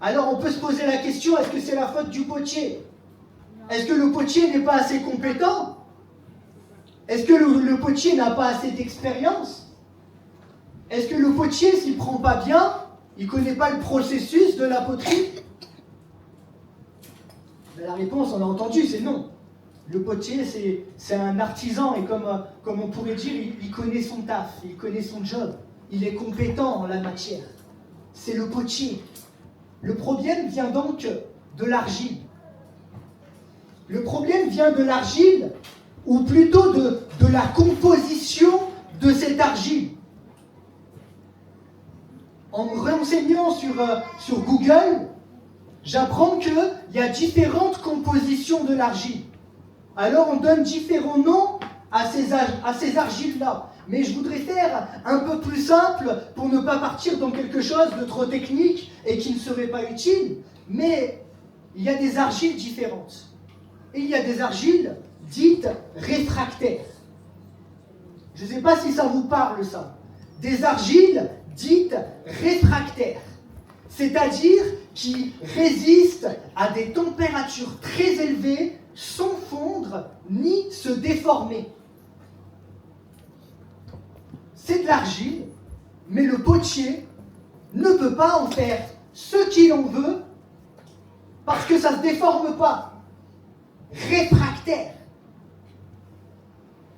Alors on peut se poser la question, est-ce que c'est la faute du potier? Est-ce que le potier n'est pas assez compétent? Est-ce que le potier n'a pas assez d'expérience? Est-ce que le potier, s'il ne prend pas bien, il ne connaît pas le processus de la poterie? La réponse, on a entendu, c'est non. Le potier, c'est un artisan et comme on pourrait dire, il connaît son taf, il connaît son job, il est compétent en la matière. C'est le potier. Le problème vient donc de l'argile. Le problème vient de l'argile, ou plutôt de la composition de cette argile. En me renseignant sur Google, j'apprends qu'il y a différentes compositions de l'argile. Alors on donne différents noms à ces argiles-là. Mais je voudrais faire un peu plus simple pour ne pas partir dans quelque chose de trop technique et qui ne serait pas utile. Mais il y a des argiles différentes. Et il y a des argiles dites réfractaires. Je ne sais pas si ça vous parle ça. Des argiles dites réfractaires. C'est-à-dire qui résistent à des températures très élevées sans fondre ni se déformer. C'est de l'argile, mais le potier ne peut pas en faire ce qu'il en veut parce que ça ne se déforme pas. Réfractaire.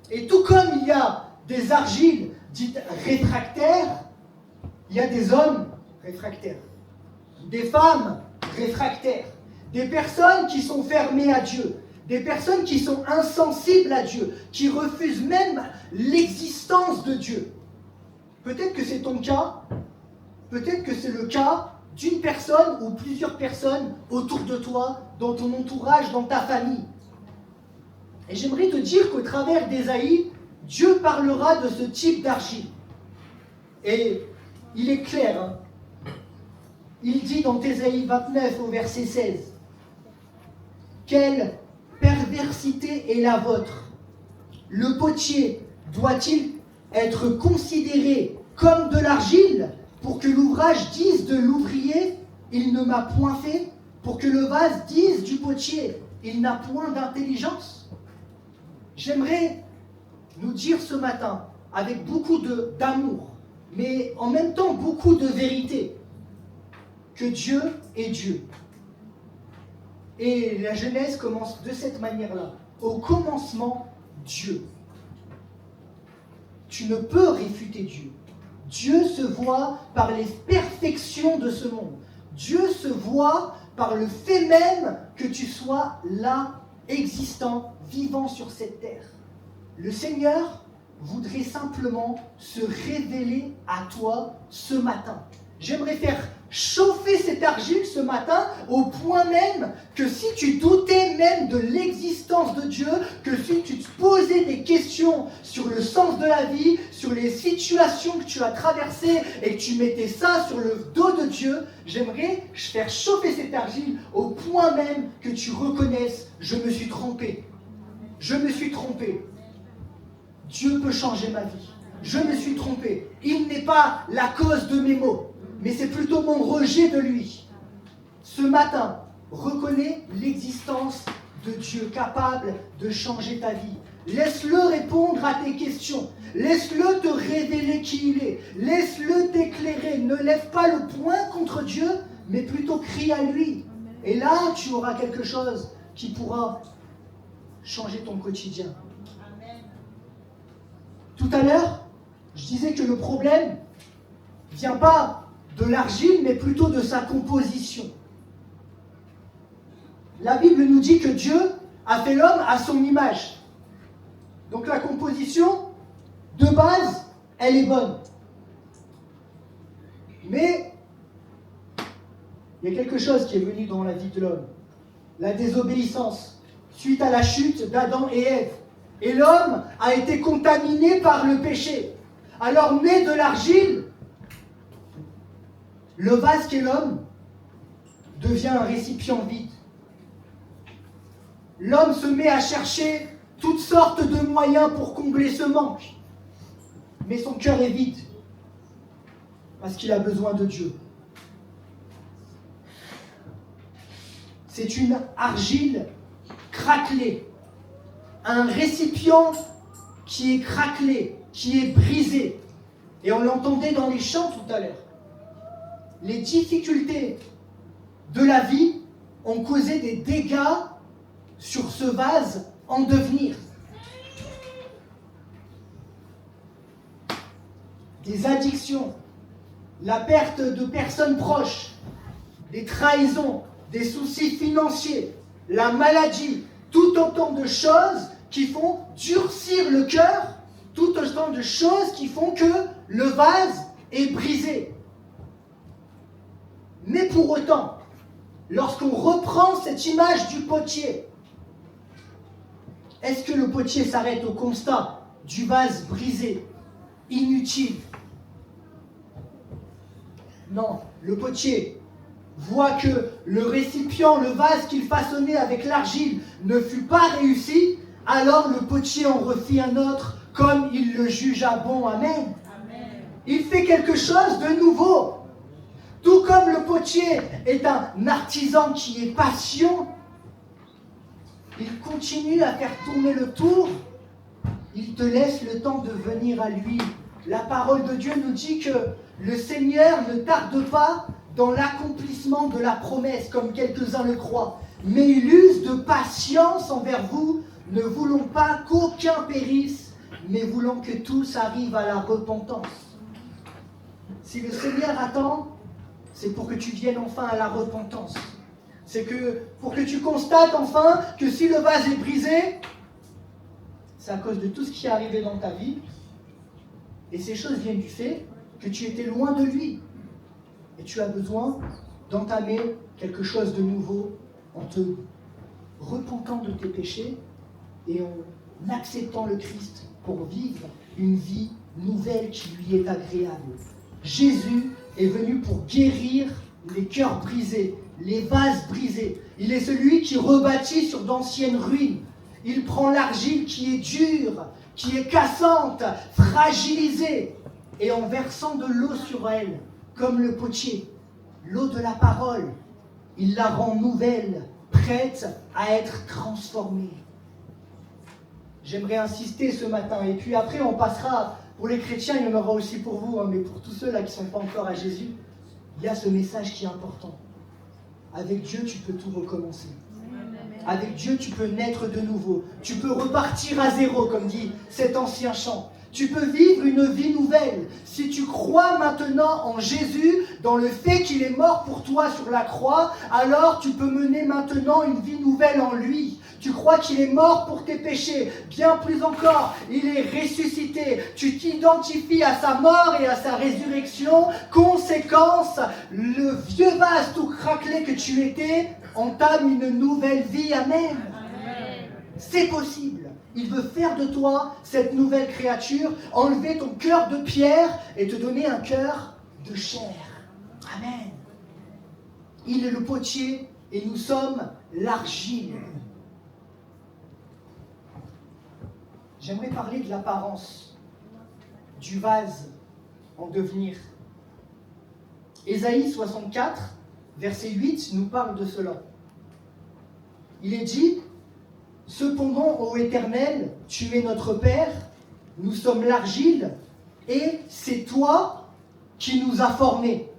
Et tout comme il y a des argiles dites réfractaires, il y a des hommes réfractaires, des femmes réfractaires, des personnes qui sont fermées à Dieu, des personnes qui sont insensibles à Dieu, qui refusent même l'existence de Dieu. Peut-être que c'est ton cas, peut-être que c'est le cas d'une personne ou plusieurs personnes autour de toi, dans ton entourage, dans ta famille. Et j'aimerais te dire qu'au travers d'Ésaïe, Dieu parlera de ce type d'argile. Et il est clair, hein. Il dit dans Ésaïe 29 au verset 16, « Quelle perversité est la vôtre? Le potier doit-il être considéré comme de l'argile pour que l'ouvrage dise de l'ouvrier, il ne m'a point fait, pour que le vase dise du potier, il n'a point d'intelligence ?» J'aimerais nous dire ce matin, avec beaucoup d'amour, mais en même temps beaucoup de vérité, que Dieu est Dieu. Et la Genèse commence de cette manière-là. Au commencement, Dieu. Tu ne peux réfuter Dieu. Dieu se voit par les perfections de ce monde. Dieu se voit par le fait même que tu sois là, existant, vivant sur cette terre. Le Seigneur voudrait simplement se révéler à toi ce matin. J'aimerais faire chauffer cette argile ce matin au point même que si tu doutais même de l'existence de Dieu, que si tu te posais des questions sur le sens de la vie, sur les situations que tu as traversées et que tu mettais ça sur le dos de Dieu, j'aimerais faire chauffer cette argile au point même que tu reconnaisses « Je me suis trompé. Je me suis trompé. Dieu peut changer ma vie. Je me suis trompé. Il n'est pas la cause de mes maux. Mais c'est plutôt mon rejet de lui. » Ce matin, reconnais l'existence de Dieu capable de changer ta vie. Laisse-le répondre à tes questions. Laisse-le te révéler qui il est. Laisse-le t'éclairer. Ne lève pas le poing contre Dieu, mais plutôt crie à lui. Et là, tu auras quelque chose qui pourra changer ton quotidien. Tout à l'heure, je disais que le problème ne vient pas de l'argile, mais plutôt de sa composition. La Bible nous dit que Dieu a fait l'homme à son image. Donc la composition, de base, elle est bonne. Mais il y a quelque chose qui est venu dans la vie de l'homme. La désobéissance, suite à la chute d'Adam et Ève. Et l'homme a été contaminé par le péché. Alors né de l'argile, le vase qu'est l'homme devient un récipient vide. L'homme se met à chercher toutes sortes de moyens pour combler ce manque. Mais son cœur est vide parce qu'il a besoin de Dieu. C'est une argile craquelée, un récipient qui est craquelé, qui est brisé. Et on l'entendait dans les chants tout à l'heure. Les difficultés de la vie ont causé des dégâts sur ce vase en devenir. Des addictions, la perte de personnes proches, des trahisons, des soucis financiers, la maladie, tout autant de choses qui font durcir le cœur, tout autant de choses qui font que le vase est brisé. Mais pour autant, lorsqu'on reprend cette image du potier, est-ce que le potier s'arrête au constat du vase brisé, inutile? Non, le potier voit que le récipient, le vase qu'il façonnait avec l'argile ne fut pas réussi, alors le potier en refit un autre comme il le jugea bon. Amen. Amen. Il fait quelque chose de nouveau. Tout comme le potier est un artisan qui est patient, il continue à faire tourner le tour, il te laisse le temps de venir à lui. La parole de Dieu nous dit que le Seigneur ne tarde pas dans l'accomplissement de la promesse, comme quelques-uns le croient, mais il use de patience envers vous, ne voulons pas qu'aucun périsse, mais voulons que tous arrivent à la repentance. Si le Seigneur attend, c'est pour que tu viennes enfin à la repentance. C'est que pour que tu constates enfin que si le vase est brisé, c'est à cause de tout ce qui est arrivé dans ta vie. Et ces choses viennent du fait que tu étais loin de lui. Et tu as besoin d'entamer quelque chose de nouveau en te repentant de tes péchés et en acceptant le Christ pour vivre une vie nouvelle qui lui est agréable. Jésus est venu pour guérir les cœurs brisés, les vases brisés. Il est celui qui rebâtit sur d'anciennes ruines. Il prend l'argile qui est dure, qui est cassante, fragilisée, et en versant de l'eau sur elle, comme le potier, l'eau de la parole, il la rend nouvelle, prête à être transformée. J'aimerais insister ce matin, et puis après on passera, pour les chrétiens il y en aura aussi pour vous, mais pour tous ceux là qui ne sont pas encore à Jésus, il y a ce message qui est important. Avec Dieu tu peux tout recommencer. Avec Dieu tu peux naître de nouveau. Tu peux repartir à zéro, comme dit cet ancien chant. Tu peux vivre une vie nouvelle. Si tu crois maintenant en Jésus, dans le fait qu'il est mort pour toi sur la croix, alors tu peux mener maintenant une vie nouvelle en lui. Tu crois qu'il est mort pour tes péchés. Bien plus encore, il est ressuscité. Tu t'identifies à sa mort et à sa résurrection. Conséquence, le vieux vase tout craquelé que tu étais entame une nouvelle vie. Amen. Amen. C'est possible. Il veut faire de toi cette nouvelle créature, enlever ton cœur de pierre et te donner un cœur de chair. Amen. Il est le potier et nous sommes l'argile. J'aimerais parler de l'apparence du vase en devenir. Ésaïe 64, verset 8, nous parle de cela. Il est dit: « Cependant, ô Éternel, tu es notre Père, nous sommes l'argile, et c'est toi qui nous as formés.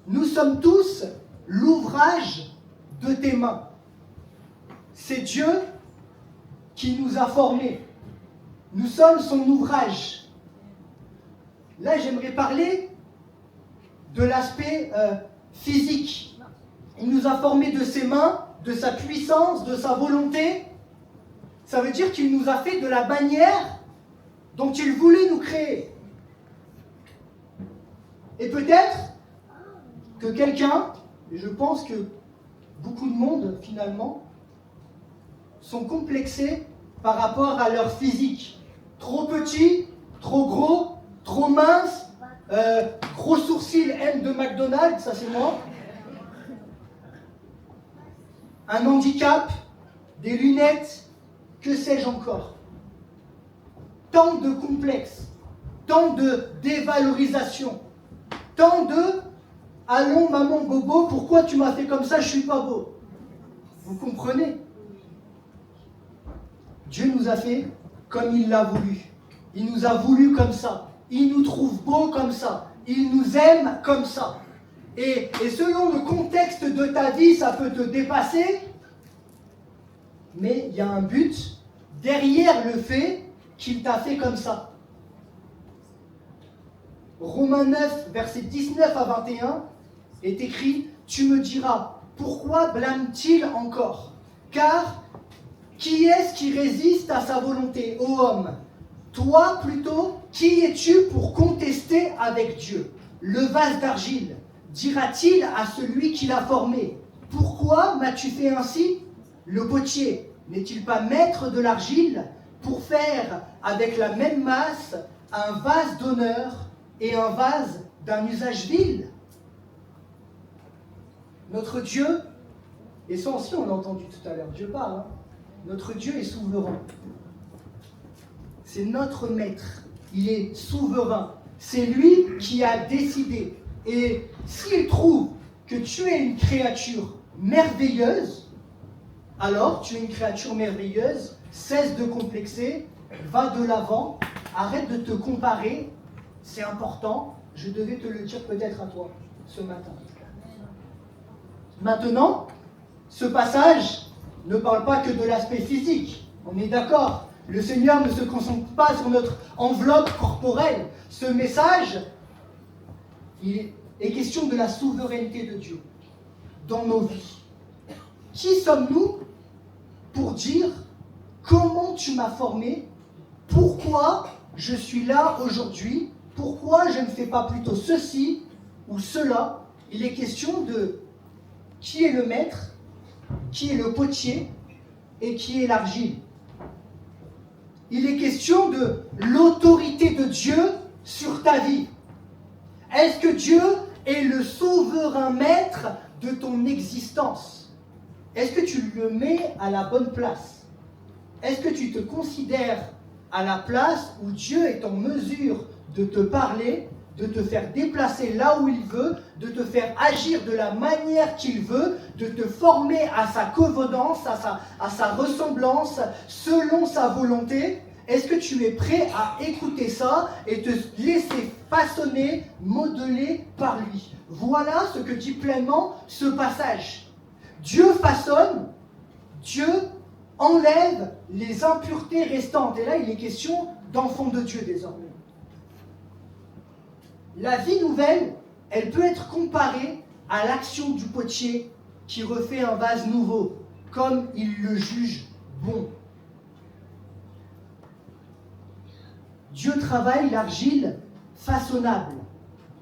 Nous sommes tous l'ouvrage de tes mains. » C'est Dieu qui nous a formés. Nous sommes son ouvrage. Là, j'aimerais parler de l'aspect physique. Il nous a formés de ses mains, de sa puissance, de sa volonté. Ça veut dire qu'il nous a fait de la manière dont il voulait nous créer. Et peut-être que quelqu'un, et je pense que beaucoup de monde finalement, sont complexés par rapport à leur physique. Trop petit, trop gros, trop mince, gros sourcils M de McDonald's, ça c'est moi. Un handicap, des lunettes, que sais-je encore. Tant de complexes, tant de dévalorisation, tant de « Allons maman bobo, pourquoi tu m'as fait comme ça, je suis pas beau ?» Vous comprenez ? Dieu nous a fait comme il l'a voulu. Il nous a voulu comme ça. Il nous trouve beaux comme ça. Il nous aime comme ça. Et selon le contexte de ta vie, ça peut te dépasser. Mais il y a un but derrière le fait qu'il t'a fait comme ça. Romains 9, versets 19 à 21 est écrit « Tu me diras, pourquoi blâme-t-il encore? Car qui est-ce qui résiste à sa volonté, ô homme? Toi plutôt, qui es-tu pour contester avec Dieu? Le vase d'argile, dira-t-il à celui qui l'a formé, pourquoi m'as-tu fait ainsi? Le potier, n'est-il pas maître de l'argile pour faire avec la même masse un vase d'honneur et un vase d'un usage vil? Notre Dieu, et ça aussi on l'a entendu tout à l'heure, Dieu parle, notre Dieu est souverain. C'est notre maître, il est souverain. C'est lui qui a décidé. Et s'il trouve que tu es une créature merveilleuse, alors tu es une créature merveilleuse, cesse de complexer, va de l'avant, arrête de te comparer, c'est important, je devais te le dire peut-être à toi ce matin. Maintenant, ce passage ne parle pas que de l'aspect physique, on est d'accord. Le Seigneur ne se concentre pas sur notre enveloppe corporelle. Ce message, il est question de la souveraineté de Dieu dans nos vies. Qui sommes-nous pour dire comment tu m'as formé, pourquoi je suis là aujourd'hui, pourquoi je ne fais pas plutôt ceci ou cela? Il est question de qui est le maître, qui est le potier et qui est l'argile. Il est question de l'autorité de Dieu sur ta vie. Est-ce que Dieu est le souverain maître de ton existence? Est-ce que tu le mets à la bonne place? Est-ce que tu te considères à la place où Dieu est en mesure de te parler, de te faire déplacer là où il veut, de te faire agir de la manière qu'il veut, de te former à sa convenance, à sa ressemblance, selon sa volonté? Est-ce que tu es prêt à écouter ça et te laisser façonner, modeler par lui? Voilà ce que dit pleinement ce passage. Dieu façonne, Dieu enlève les impuretés restantes. Et là, il est question d'enfants de Dieu désormais. La vie nouvelle, elle peut être comparée à l'action du potier qui refait un vase nouveau, comme il le juge bon. Dieu travaille l'argile façonnable,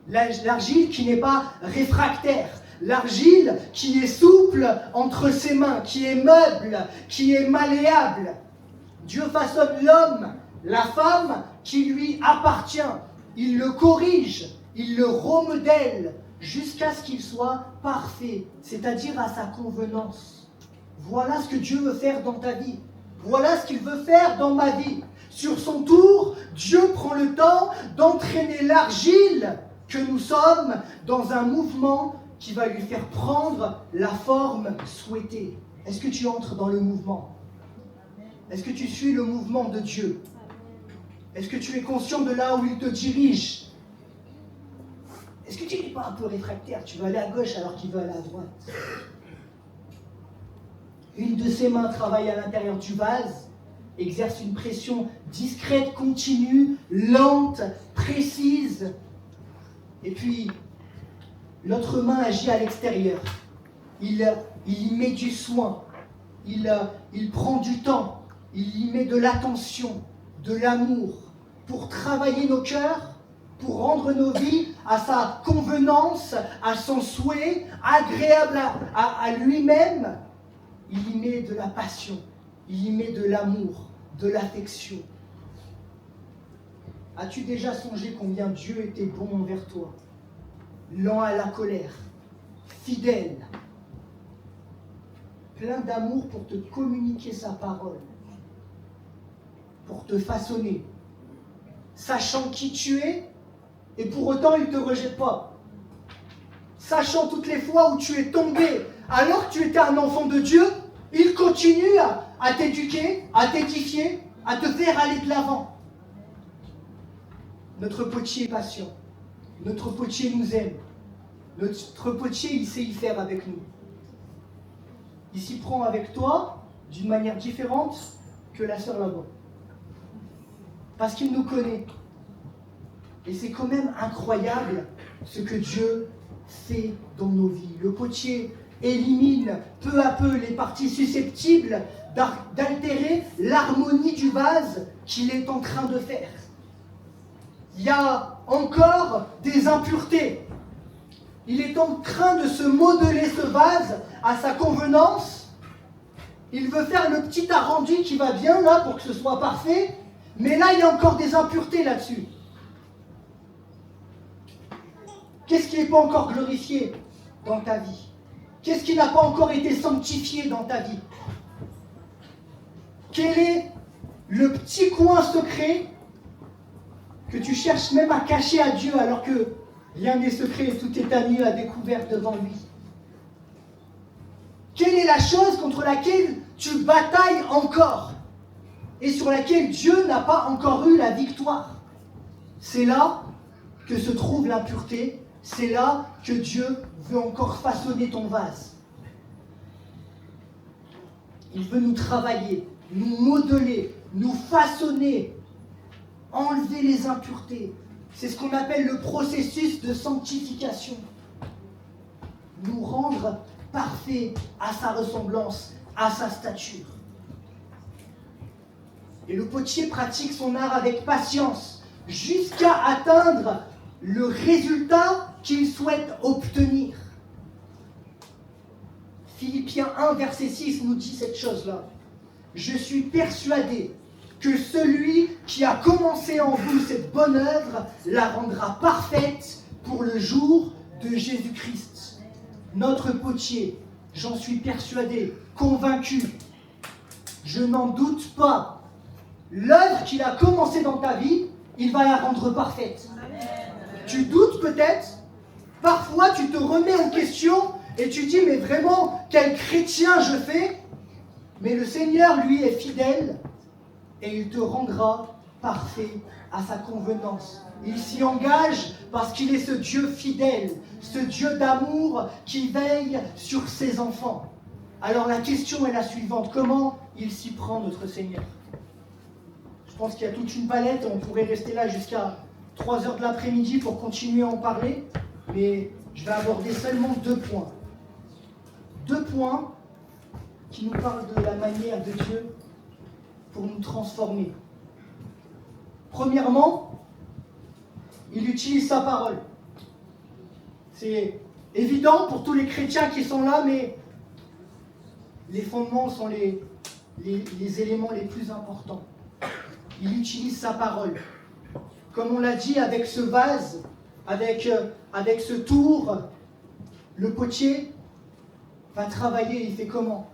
l'argile qui n'est pas réfractaire, l'argile qui est souple entre ses mains, qui est meuble, qui est malléable. Dieu façonne l'homme, la femme qui lui appartient. Il le corrige, il le remodèle jusqu'à ce qu'il soit parfait, c'est-à-dire à sa convenance. Voilà ce que Dieu veut faire dans ta vie. Voilà ce qu'il veut faire dans ma vie. Sur son tour, Dieu prend le temps d'entraîner l'argile que nous sommes dans un mouvement qui va lui faire prendre la forme souhaitée. Est-ce que tu entres dans le mouvement? Est-ce que tu suis le mouvement de Dieu? Est-ce que tu es conscient de là où il te dirige? Est-ce que tu n'es pas un peu réfractaire? Tu veux aller à gauche alors qu'il veut aller à droite. Une de ses mains travaille à l'intérieur du vase, exerce une pression discrète, continue, lente, précise. Et puis, l'autre main agit à l'extérieur. Il y met du soin, il prend du temps, il y met de l'attention, de l'amour, pour travailler nos cœurs, pour rendre nos vies à sa convenance, à son souhait, agréable à lui-même. Il y met de la passion, il y met de l'amour, de l'affection. As-tu déjà songé combien Dieu était bon envers toi? Lent à la colère, fidèle, plein d'amour pour te communiquer sa parole, pour te façonner, sachant qui tu es, et pour autant il ne te rejette pas. Sachant toutes les fois où tu es tombé, alors que tu étais un enfant de Dieu, il continue à t'éduquer, à t'édifier, à te faire aller de l'avant. Notre potier est patient. Notre potier nous aime. Notre potier, il sait y faire avec nous. Il s'y prend avec toi d'une manière différente que la sœur là-bas. Parce qu'il nous connaît. Et c'est quand même incroyable ce que Dieu fait dans nos vies. Le potier élimine peu à peu les parties susceptibles d'altérer l'harmonie du vase qu'il est en train de faire. Il y a encore des impuretés. Il est en train de se modeler ce vase à sa convenance. Il veut faire le petit arrondi qui va bien là pour que ce soit parfait. Mais là, il y a encore des impuretés là-dessus. Qu'est-ce qui n'est pas encore glorifié dans ta vie? Qu'est-ce qui n'a pas encore été sanctifié dans ta vie? Quel est le petit coin secret que tu cherches même à cacher à Dieu alors que rien n'est secret et tout est à nu, à découvert devant lui? Quelle est la chose contre laquelle tu batailles encore et sur laquelle Dieu n'a pas encore eu la victoire? C'est là que se trouve l'impureté, c'est là que Dieu veut encore façonner ton vase. Il veut nous travailler, nous modeler, nous façonner, enlever les impuretés. C'est ce qu'on appelle le processus de sanctification. Nous rendre parfaits à sa ressemblance, à sa stature. Et le potier pratique son art avec patience jusqu'à atteindre le résultat qu'il souhaite obtenir. Philippiens 1, verset 6 nous dit cette chose-là. Je suis persuadé que celui qui a commencé en vous cette bonne œuvre la rendra parfaite pour le jour de Jésus-Christ. Notre potier, j'en suis persuadé, convaincu, je n'en doute pas. L'œuvre qu'il a commencée dans ta vie, il va la rendre parfaite. Tu doutes peut-être, parfois tu te remets en question et tu dis mais vraiment quel chrétien je fais? Mais le Seigneur lui est fidèle et il te rendra parfait à sa convenance. Il s'y engage parce qu'il est ce Dieu fidèle, ce Dieu d'amour qui veille sur ses enfants. Alors la question est la suivante, comment il s'y prend notre Seigneur? Je pense qu'il y a toute une palette, on pourrait rester là jusqu'à 3h de l'après-midi pour continuer à en parler, mais je vais aborder seulement 2 points. 2 points qui nous parlent de la manière de Dieu pour nous transformer. Premièrement, il utilise sa parole. C'est évident pour tous les chrétiens qui sont là, mais les fondements sont les éléments les plus importants. Il utilise sa parole. Comme on l'a dit avec ce vase, avec ce tour, le potier va travailler. Il fait comment?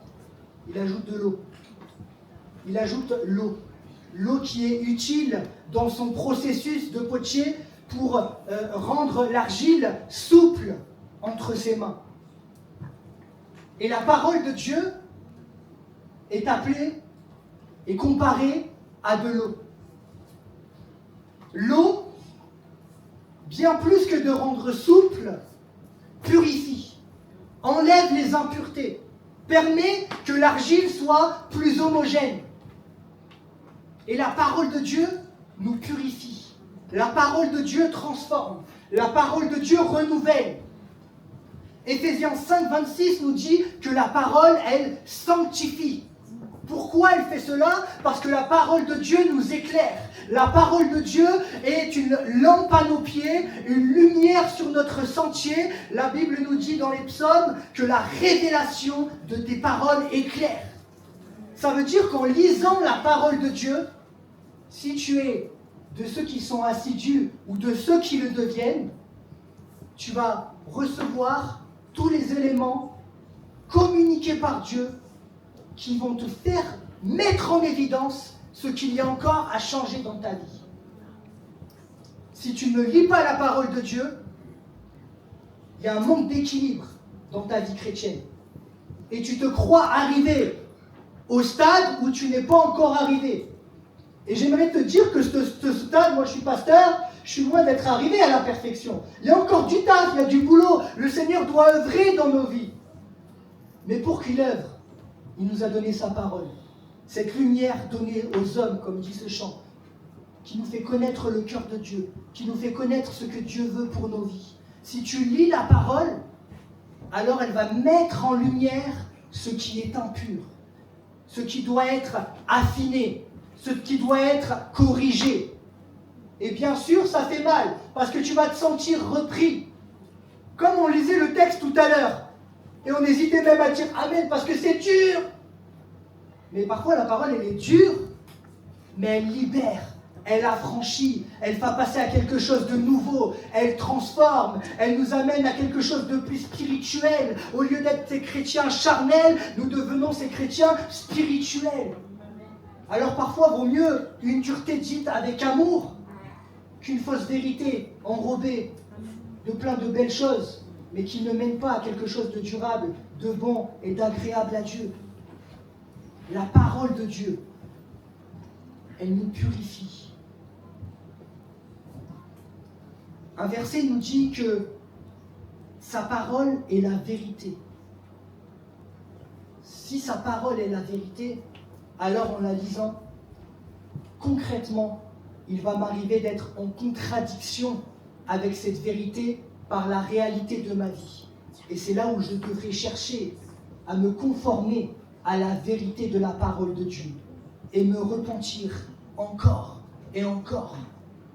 Il ajoute de l'eau. Il ajoute l'eau. L'eau qui est utile dans son processus de potier pour rendre l'argile souple entre ses mains. Et la parole de Dieu est appelée et comparée à de l'eau. L'eau, bien plus que de rendre souple, purifie, enlève les impuretés, permet que l'argile soit plus homogène. Et la parole de Dieu nous purifie. La parole de Dieu transforme. La parole de Dieu renouvelle. Éphésiens 5, 26 nous dit que la parole, elle sanctifie. Pourquoi elle fait cela? Parce que la parole de Dieu nous éclaire. La parole de Dieu est une lampe à nos pieds, une lumière sur notre sentier. La Bible nous dit dans les psaumes que la révélation de tes paroles éclaire. Ça veut dire qu'en lisant la parole de Dieu, si tu es de ceux qui sont assidus ou de ceux qui le deviennent, tu vas recevoir tous les éléments communiqués par Dieu qui vont te faire mettre en évidence ce qu'il y a encore à changer dans ta vie. Si tu ne lis pas la parole de Dieu, il y a un manque d'équilibre dans ta vie chrétienne. Et tu te crois arrivé au stade où tu n'es pas encore arrivé. Et j'aimerais te dire que ce stade, moi je suis pasteur, je suis loin d'être arrivé à la perfection. Il y a encore du taf, il y a du boulot. Le Seigneur doit œuvrer dans nos vies. Mais pour qu'il œuvre, il nous a donné sa parole. Cette lumière donnée aux hommes, comme dit ce chant, qui nous fait connaître le cœur de Dieu, qui nous fait connaître ce que Dieu veut pour nos vies. Si tu lis la parole, alors elle va mettre en lumière ce qui est impur, ce qui doit être affiné, ce qui doit être corrigé. Et bien sûr, ça fait mal, parce que tu vas te sentir repris. Comme on lisait le texte tout à l'heure, et on hésitait même à dire Amen, parce que c'est dur. Mais parfois la parole, elle est dure, mais elle libère, elle affranchit, elle fait passer à quelque chose de nouveau, elle transforme, elle nous amène à quelque chose de plus spirituel. Au lieu d'être ces chrétiens charnels, nous devenons ces chrétiens spirituels. Alors parfois, vaut mieux une dureté dite avec amour qu'une fausse vérité enrobée de plein de belles choses, mais qui ne mène pas à quelque chose de durable, de bon et d'agréable à Dieu. La parole de Dieu, elle nous purifie. Un verset nous dit que sa parole est la vérité. Si sa parole est la vérité, alors en la lisant, concrètement, il va m'arriver d'être en contradiction avec cette vérité par la réalité de ma vie. Et c'est là où je devrais chercher à me conformer à la vérité de la parole de Dieu et me repentir encore et encore,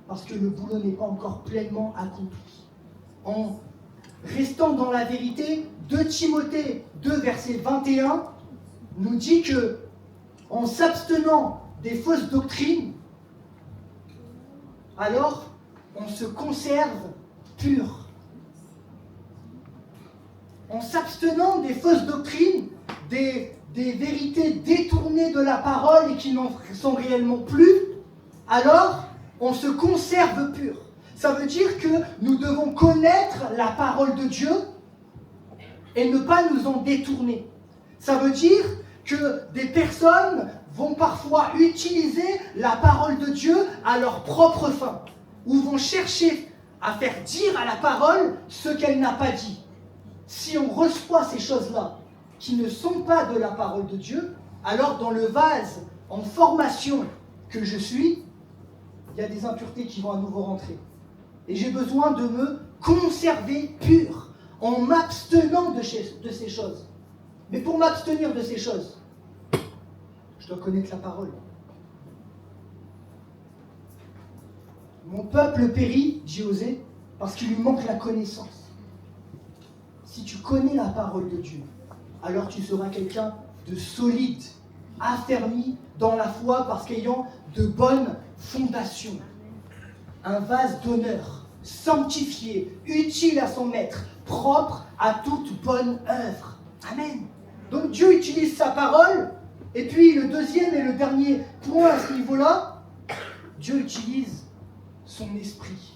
parce que le boulot n'est pas encore pleinement accompli. En restant dans la vérité, 2 Timothée 2, verset 21, nous dit que en s'abstenant des fausses doctrines, alors on se conserve pur. En s'abstenant des fausses doctrines, des vérités détournées de la parole et qui n'en sont réellement plus, alors on se conserve pur. Ça veut dire que nous devons connaître la parole de Dieu et ne pas nous en détourner. Ça veut dire que des personnes vont parfois utiliser la parole de Dieu à leur propre fin, ou vont chercher à faire dire à la parole ce qu'elle n'a pas dit. Si on reçoit ces choses-là, qui ne sont pas de la parole de Dieu, alors dans le vase en formation que je suis, il y a des impuretés qui vont à nouveau rentrer. Et j'ai besoin de me conserver pur, en m'abstenant de ces choses. Mais pour m'abstenir de ces choses, je dois connaître la parole. Mon peuple périt, dit Osée, parce qu'il lui manque la connaissance. Si tu connais la parole de Dieu, alors tu seras quelqu'un de solide, affermi dans la foi, parce qu'ayant de bonnes fondations. Un vase d'honneur, sanctifié, utile à son maître, propre à toute bonne œuvre. Amen. Donc Dieu utilise sa parole, et puis le deuxième et le dernier point à ce niveau-là, Dieu utilise son esprit.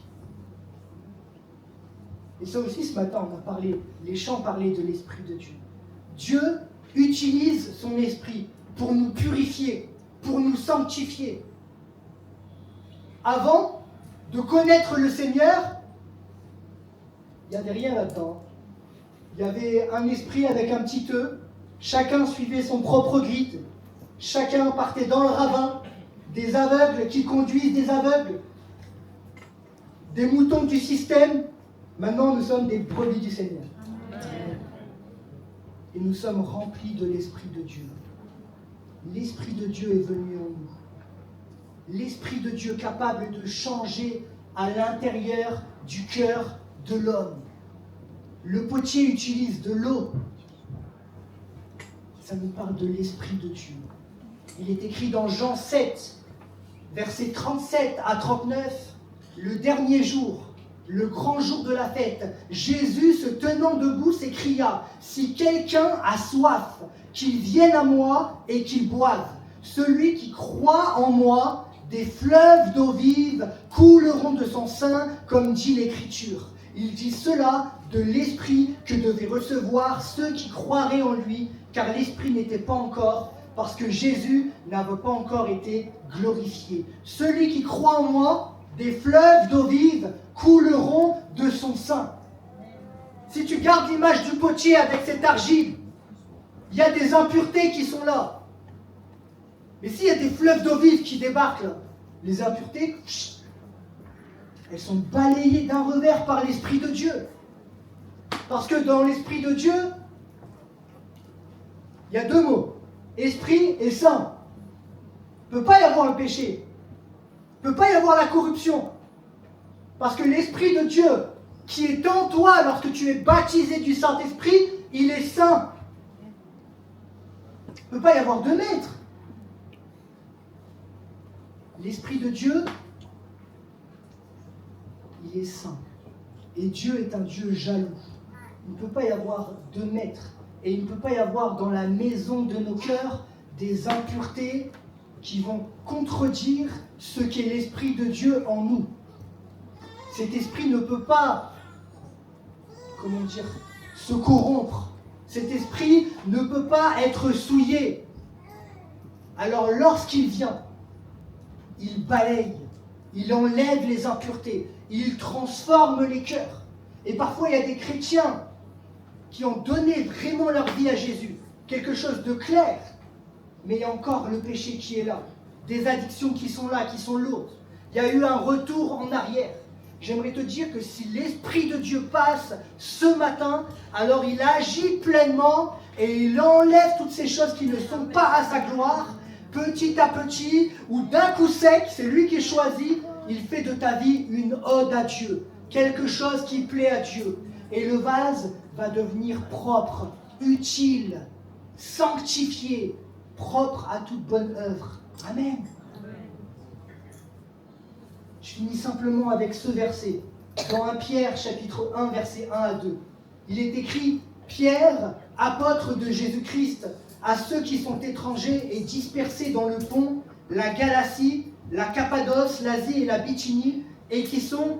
Et ça aussi, ce matin, on a parlé, les chants parlaient de l'esprit de Dieu. Dieu utilise son esprit pour nous purifier, pour nous sanctifier. Avant de connaître le Seigneur, il n'y avait rien là-dedans. Il y avait un esprit avec un petit E, chacun suivait son propre guide, chacun partait dans le ravin, des aveugles qui conduisent des aveugles, des moutons du système. Maintenant, nous sommes des brebis du Seigneur. Et nous sommes remplis de l'Esprit de Dieu. L'Esprit de Dieu est venu en nous. L'Esprit de Dieu capable de changer à l'intérieur du cœur de l'homme. Le potier utilise de l'eau. Ça nous parle de l'Esprit de Dieu. Il est écrit dans Jean 7, versets 37 à 39, le dernier jour, le grand jour de la fête, Jésus, se tenant debout, s'écria : « Si quelqu'un a soif, qu'il vienne à moi et qu'il boive. Celui qui croit en moi, des fleuves d'eau vive couleront de son sein, comme dit l'Écriture. » Il dit cela de l'Esprit que devaient recevoir ceux qui croiraient en lui, car l'Esprit n'était pas encore, parce que Jésus n'avait pas encore été glorifié. Celui qui croit en moi, des fleuves d'eau vive couleront de son sein. Si tu gardes l'image du potier avec cette argile, il y a des impuretés qui sont là. Mais s'il y a des fleuves d'eau vive qui débarquent là, les impuretés, elles sont balayées d'un revers par l'Esprit de Dieu. Parce que dans l'Esprit de Dieu, il y a deux mots, esprit et saint. Il ne peut pas y avoir le péché. Il ne peut pas y avoir la corruption. Parce que l'Esprit de Dieu qui est en toi lorsque tu es baptisé du Saint-Esprit, il est saint. Il ne peut pas y avoir deux maîtres. L'Esprit de Dieu, il est saint. Et Dieu est un Dieu jaloux. Il ne peut pas y avoir deux maîtres. Et il ne peut pas y avoir dans la maison de nos cœurs des impuretés qui vont contredire ce qu'est l'Esprit de Dieu en nous. Cet esprit ne peut pas, se corrompre. Cet esprit ne peut pas être souillé. Alors lorsqu'il vient, il balaye, il enlève les impuretés, il transforme les cœurs. Et parfois il y a des chrétiens qui ont donné vraiment leur vie à Jésus, quelque chose de clair, mais il y a encore le péché qui est là, des addictions qui sont là, qui sont lourdes. Il y a eu un retour en arrière. J'aimerais te dire que si l'Esprit de Dieu passe ce matin, alors il agit pleinement et il enlève toutes ces choses qui ne sont pas à sa gloire, petit à petit, ou d'un coup sec, c'est lui qui choisit, il fait de ta vie une ode à Dieu, quelque chose qui plaît à Dieu. Et le vase va devenir propre, utile, sanctifié, propre à toute bonne œuvre. Amen. Je finis simplement avec ce verset. Dans 1 Pierre, chapitre 1, versets 1 à 2. Il est écrit « Pierre, apôtre de Jésus-Christ, à ceux qui sont étrangers et dispersés dans le Pont, la Galatie, la Cappadoce, l'Asie et la Bithynie, et qui sont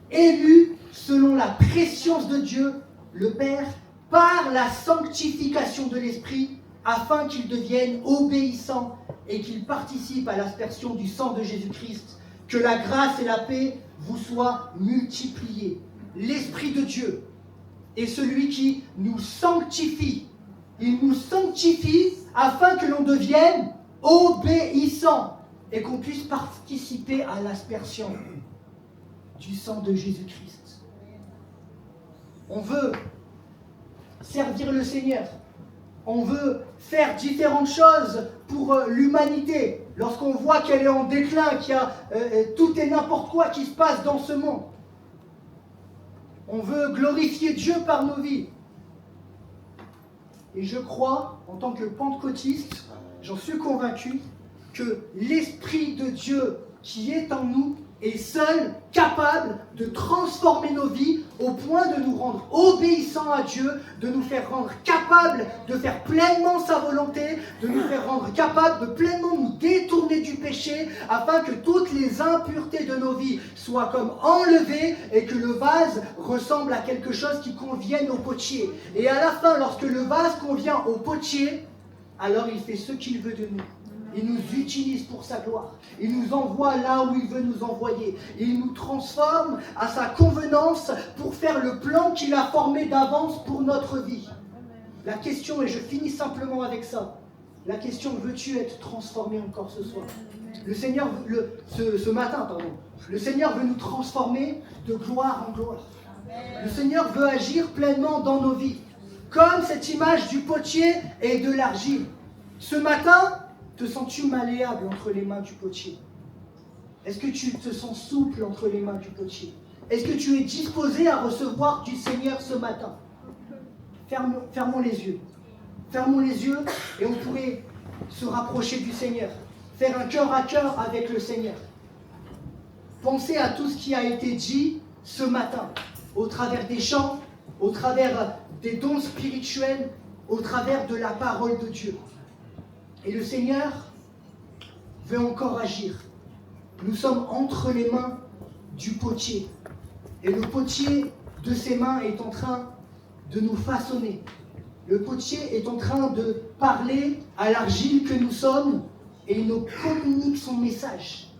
élus selon la préscience de Dieu, le Père, par la sanctification de l'Esprit, afin qu'ils deviennent obéissants et qu'ils participent à l'aspersion du sang de Jésus-Christ. Que la grâce et la paix vous soient multipliées. » L'Esprit de Dieu est celui qui nous sanctifie. Il nous sanctifie afin que l'on devienne obéissants et qu'on puisse participer à l'aspersion du sang de Jésus-Christ. On veut servir le Seigneur. On veut faire différentes choses pour l'humanité. Lorsqu'on voit qu'elle est en déclin, qu'il y a tout et n'importe quoi qui se passe dans ce monde. On veut glorifier Dieu par nos vies. Et je crois, en tant que pentecôtiste, j'en suis convaincu, que l'Esprit de Dieu qui est en nous est seul capable de transformer nos vies au point de nous rendre obéissants à Dieu, de nous faire rendre capables de faire pleinement sa volonté, de nous faire rendre capables de pleinement nous détourner du péché, afin que toutes les impuretés de nos vies soient comme enlevées et que le vase ressemble à quelque chose qui convienne au potier. Et à la fin, lorsque le vase convient au potier, alors il fait ce qu'il veut de nous. Il nous utilise pour sa gloire. Il nous envoie là où il veut nous envoyer. Il nous transforme à sa convenance pour faire le plan qu'il a formé d'avance pour notre vie. La question, et je finis simplement avec ça, la question, veux-tu être transformé encore ce soir? Le Seigneur, ce matin, le Seigneur veut nous transformer de gloire en gloire. Le Seigneur veut agir pleinement dans nos vies, comme cette image du potier et de l'argile. Ce matin, te sens-tu malléable entre les mains du potier? Est-ce que tu te sens souple entre les mains du potier? Est-ce que tu es disposé à recevoir du Seigneur ce matin? Fermons les yeux. Fermons les yeux et on pourrait se rapprocher du Seigneur. Faire un cœur à cœur avec le Seigneur. Pensez à tout ce qui a été dit ce matin, au travers des chants, au travers des dons spirituels, au travers de la parole de Dieu. Et le Seigneur veut encore agir. Nous sommes entre les mains du potier. Et le potier de ses mains est en train de nous façonner. Le potier est en train de parler à l'argile que nous sommes et il nous communique son message.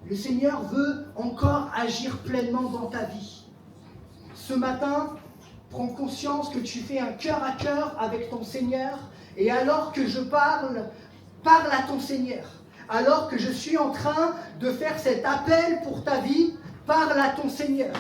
Le Seigneur veut encore agir pleinement dans ta vie. Ce matin, prends conscience que tu fais un cœur à cœur avec ton Seigneur, et alors que je parle à ton Seigneur. Alors que je suis en train de faire cet appel pour ta vie, parle à ton Seigneur.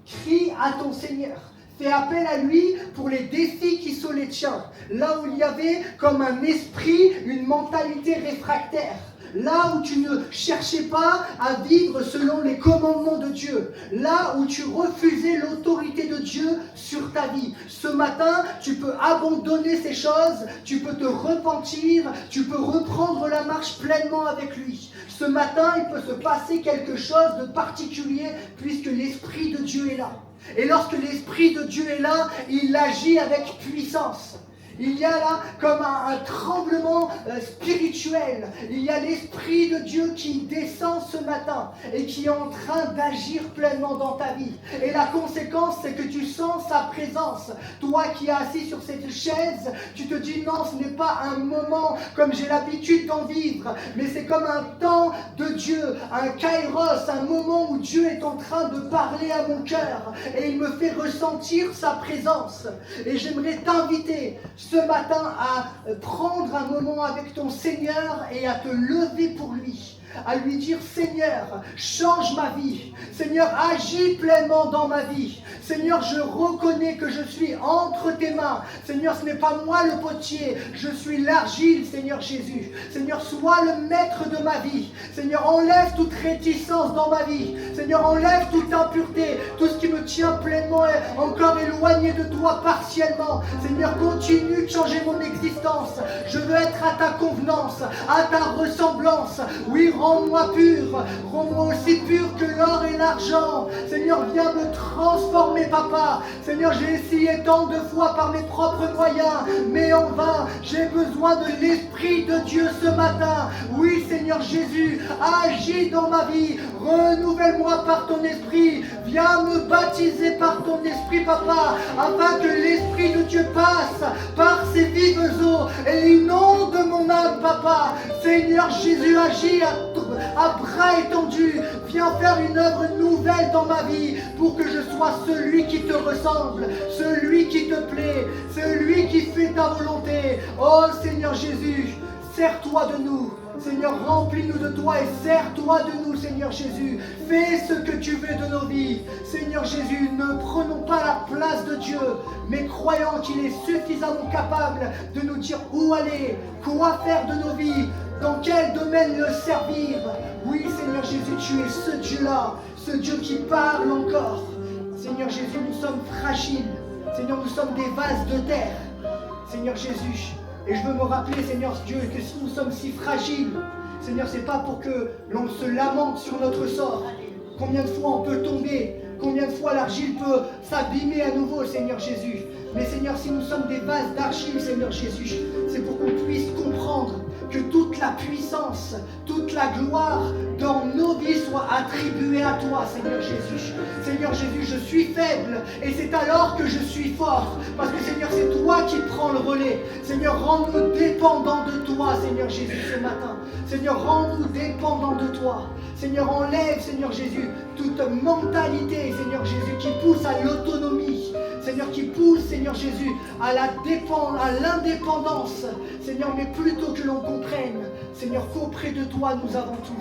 Crie à ton Seigneur. Fais appel à lui pour les défis qui sont les tiens. Là où il y avait comme un esprit, une mentalité réfractaire. Là où tu ne cherchais pas à vivre selon les commandements de Dieu. Là où tu refusais l'autorité de Dieu sur ta vie. Ce matin, tu peux abandonner ces choses, tu peux te repentir, tu peux reprendre la marche pleinement avec lui. Ce matin, il peut se passer quelque chose de particulier puisque l'Esprit de Dieu est là. Et lorsque l'Esprit de Dieu est là, il agit avec puissance. Il y a là comme un tremblement spirituel. Il y a l'Esprit de Dieu qui descend ce matin et qui est en train d'agir pleinement dans ta vie. Et la conséquence, c'est que tu sens sa présence. Toi qui es assis sur cette chaise, tu te dis non, ce n'est pas un moment comme j'ai l'habitude d'en vivre, mais c'est comme un temps de Dieu, un kairos, un moment où Dieu est en train de parler à mon cœur et il me fait ressentir sa présence. Et j'aimerais t'inviter ce matin à prendre un moment avec ton Seigneur et à te lever pour lui, à lui dire Seigneur, change ma vie, Seigneur, agis pleinement dans ma vie, Seigneur, je reconnais que je suis entre tes mains, Seigneur, ce n'est pas moi le potier, je suis l'argile, Seigneur Jésus, Seigneur, sois le maître de ma vie, Seigneur, enlève toute réticence dans ma vie, Seigneur, enlève toute impureté, tout ce qui me tient pleinement encore éloigné de toi partiellement, Seigneur, continue de changer mon existence, je veux être à ta convenance, à ta ressemblance, oui, rends-moi pur, rends-moi aussi pur que l'or et l'argent. Seigneur, viens me transformer, Papa. Seigneur, j'ai essayé tant de fois par mes propres moyens, mais en vain, j'ai besoin de l'Esprit de Dieu ce matin. Oui, Seigneur Jésus, agis dans ma vie, renouvelle-moi par ton Esprit, viens me baptiser par ton Esprit, Papa, afin que l'Esprit de Dieu passe par ces vives eaux et inonde mon âme, Papa. Seigneur Jésus, agis à bras étendus, viens faire une œuvre nouvelle dans ma vie pour que je sois celui qui te ressemble, celui qui te plaît, celui qui fait ta volonté. Oh Seigneur Jésus, sers-toi de nous. Seigneur, remplis-nous de toi et sers-toi de nous, Seigneur Jésus. Fais ce que tu veux de nos vies. Seigneur Jésus, ne prenons pas la place de Dieu, mais croyant qu'il est suffisamment capable de nous dire où aller, quoi faire de nos vies, dans quel domaine le servir. Oui, Seigneur Jésus, tu es ce Dieu-là, ce Dieu qui parle encore. Seigneur Jésus, nous sommes fragiles. Seigneur, nous sommes des vases de terre. Seigneur Jésus, et je veux me rappeler, Seigneur Dieu, que si nous sommes si fragiles, Seigneur, c'est pas pour que l'on se lamente sur notre sort. Combien de fois on peut tomber, combien de fois l'argile peut s'abîmer à nouveau, Seigneur Jésus. Mais Seigneur, si nous sommes des vases d'argile, Seigneur Jésus, c'est pour qu'on puisse comprendre que toute la puissance, toute la gloire dans nos vies soit attribuée à toi, Seigneur Jésus. Seigneur Jésus, je suis faible et c'est alors que je suis fort. Parce que Seigneur, c'est toi qui prends le relais. Seigneur, rends-nous dépendants de toi, Seigneur Jésus, ce matin. Seigneur, rends-nous dépendants de toi. Seigneur, enlève, Seigneur Jésus, toute mentalité, Seigneur Jésus, qui pousse à l'autonomie. Seigneur, qui pousse, Seigneur Jésus, à l'indépendance. Seigneur, mais plutôt que l'on comprenne, Seigneur, qu'auprès de toi, nous avons tout.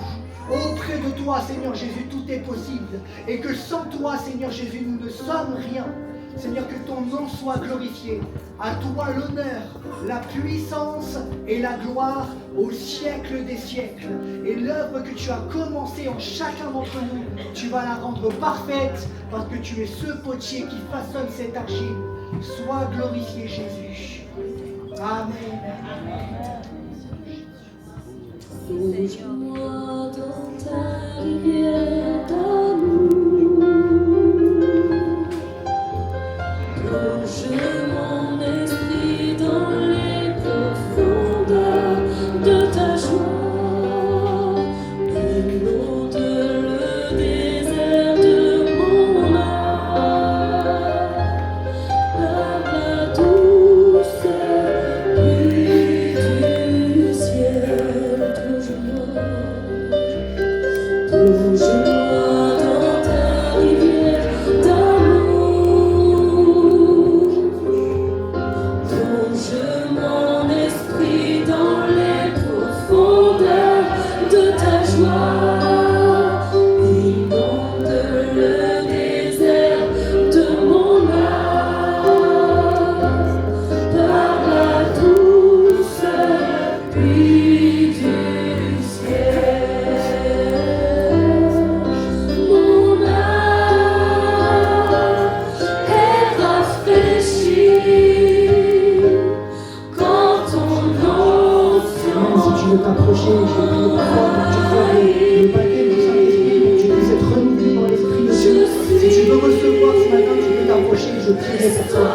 Auprès de toi, Seigneur Jésus, tout est possible. Et que sans toi, Seigneur Jésus, nous ne sommes rien. Seigneur, que ton nom soit glorifié. À toi l'honneur, la puissance et la gloire au siècle des siècles. Et l'œuvre que tu as commencée en chacun d'entre nous, tu vas la rendre parfaite parce que tu es ce potier qui façonne cette argile. Sois glorifié, Jésus. Amen. Plonge-moi dans ta rivière d'amour. Plonge mon esprit dans les profondeurs de ta joie. Inonde le désert de mon âme. Par la douce pluie du ciel, plonge-moi de t'approcher. Je vais prier pour toi, pour que tu sois le baptême du Saint-Esprit, pour que tu puisses être renouvelé dans l'Esprit de Dieu. Si tu veux recevoir ce matin, tu peux t'approcher, je prierai pour toi.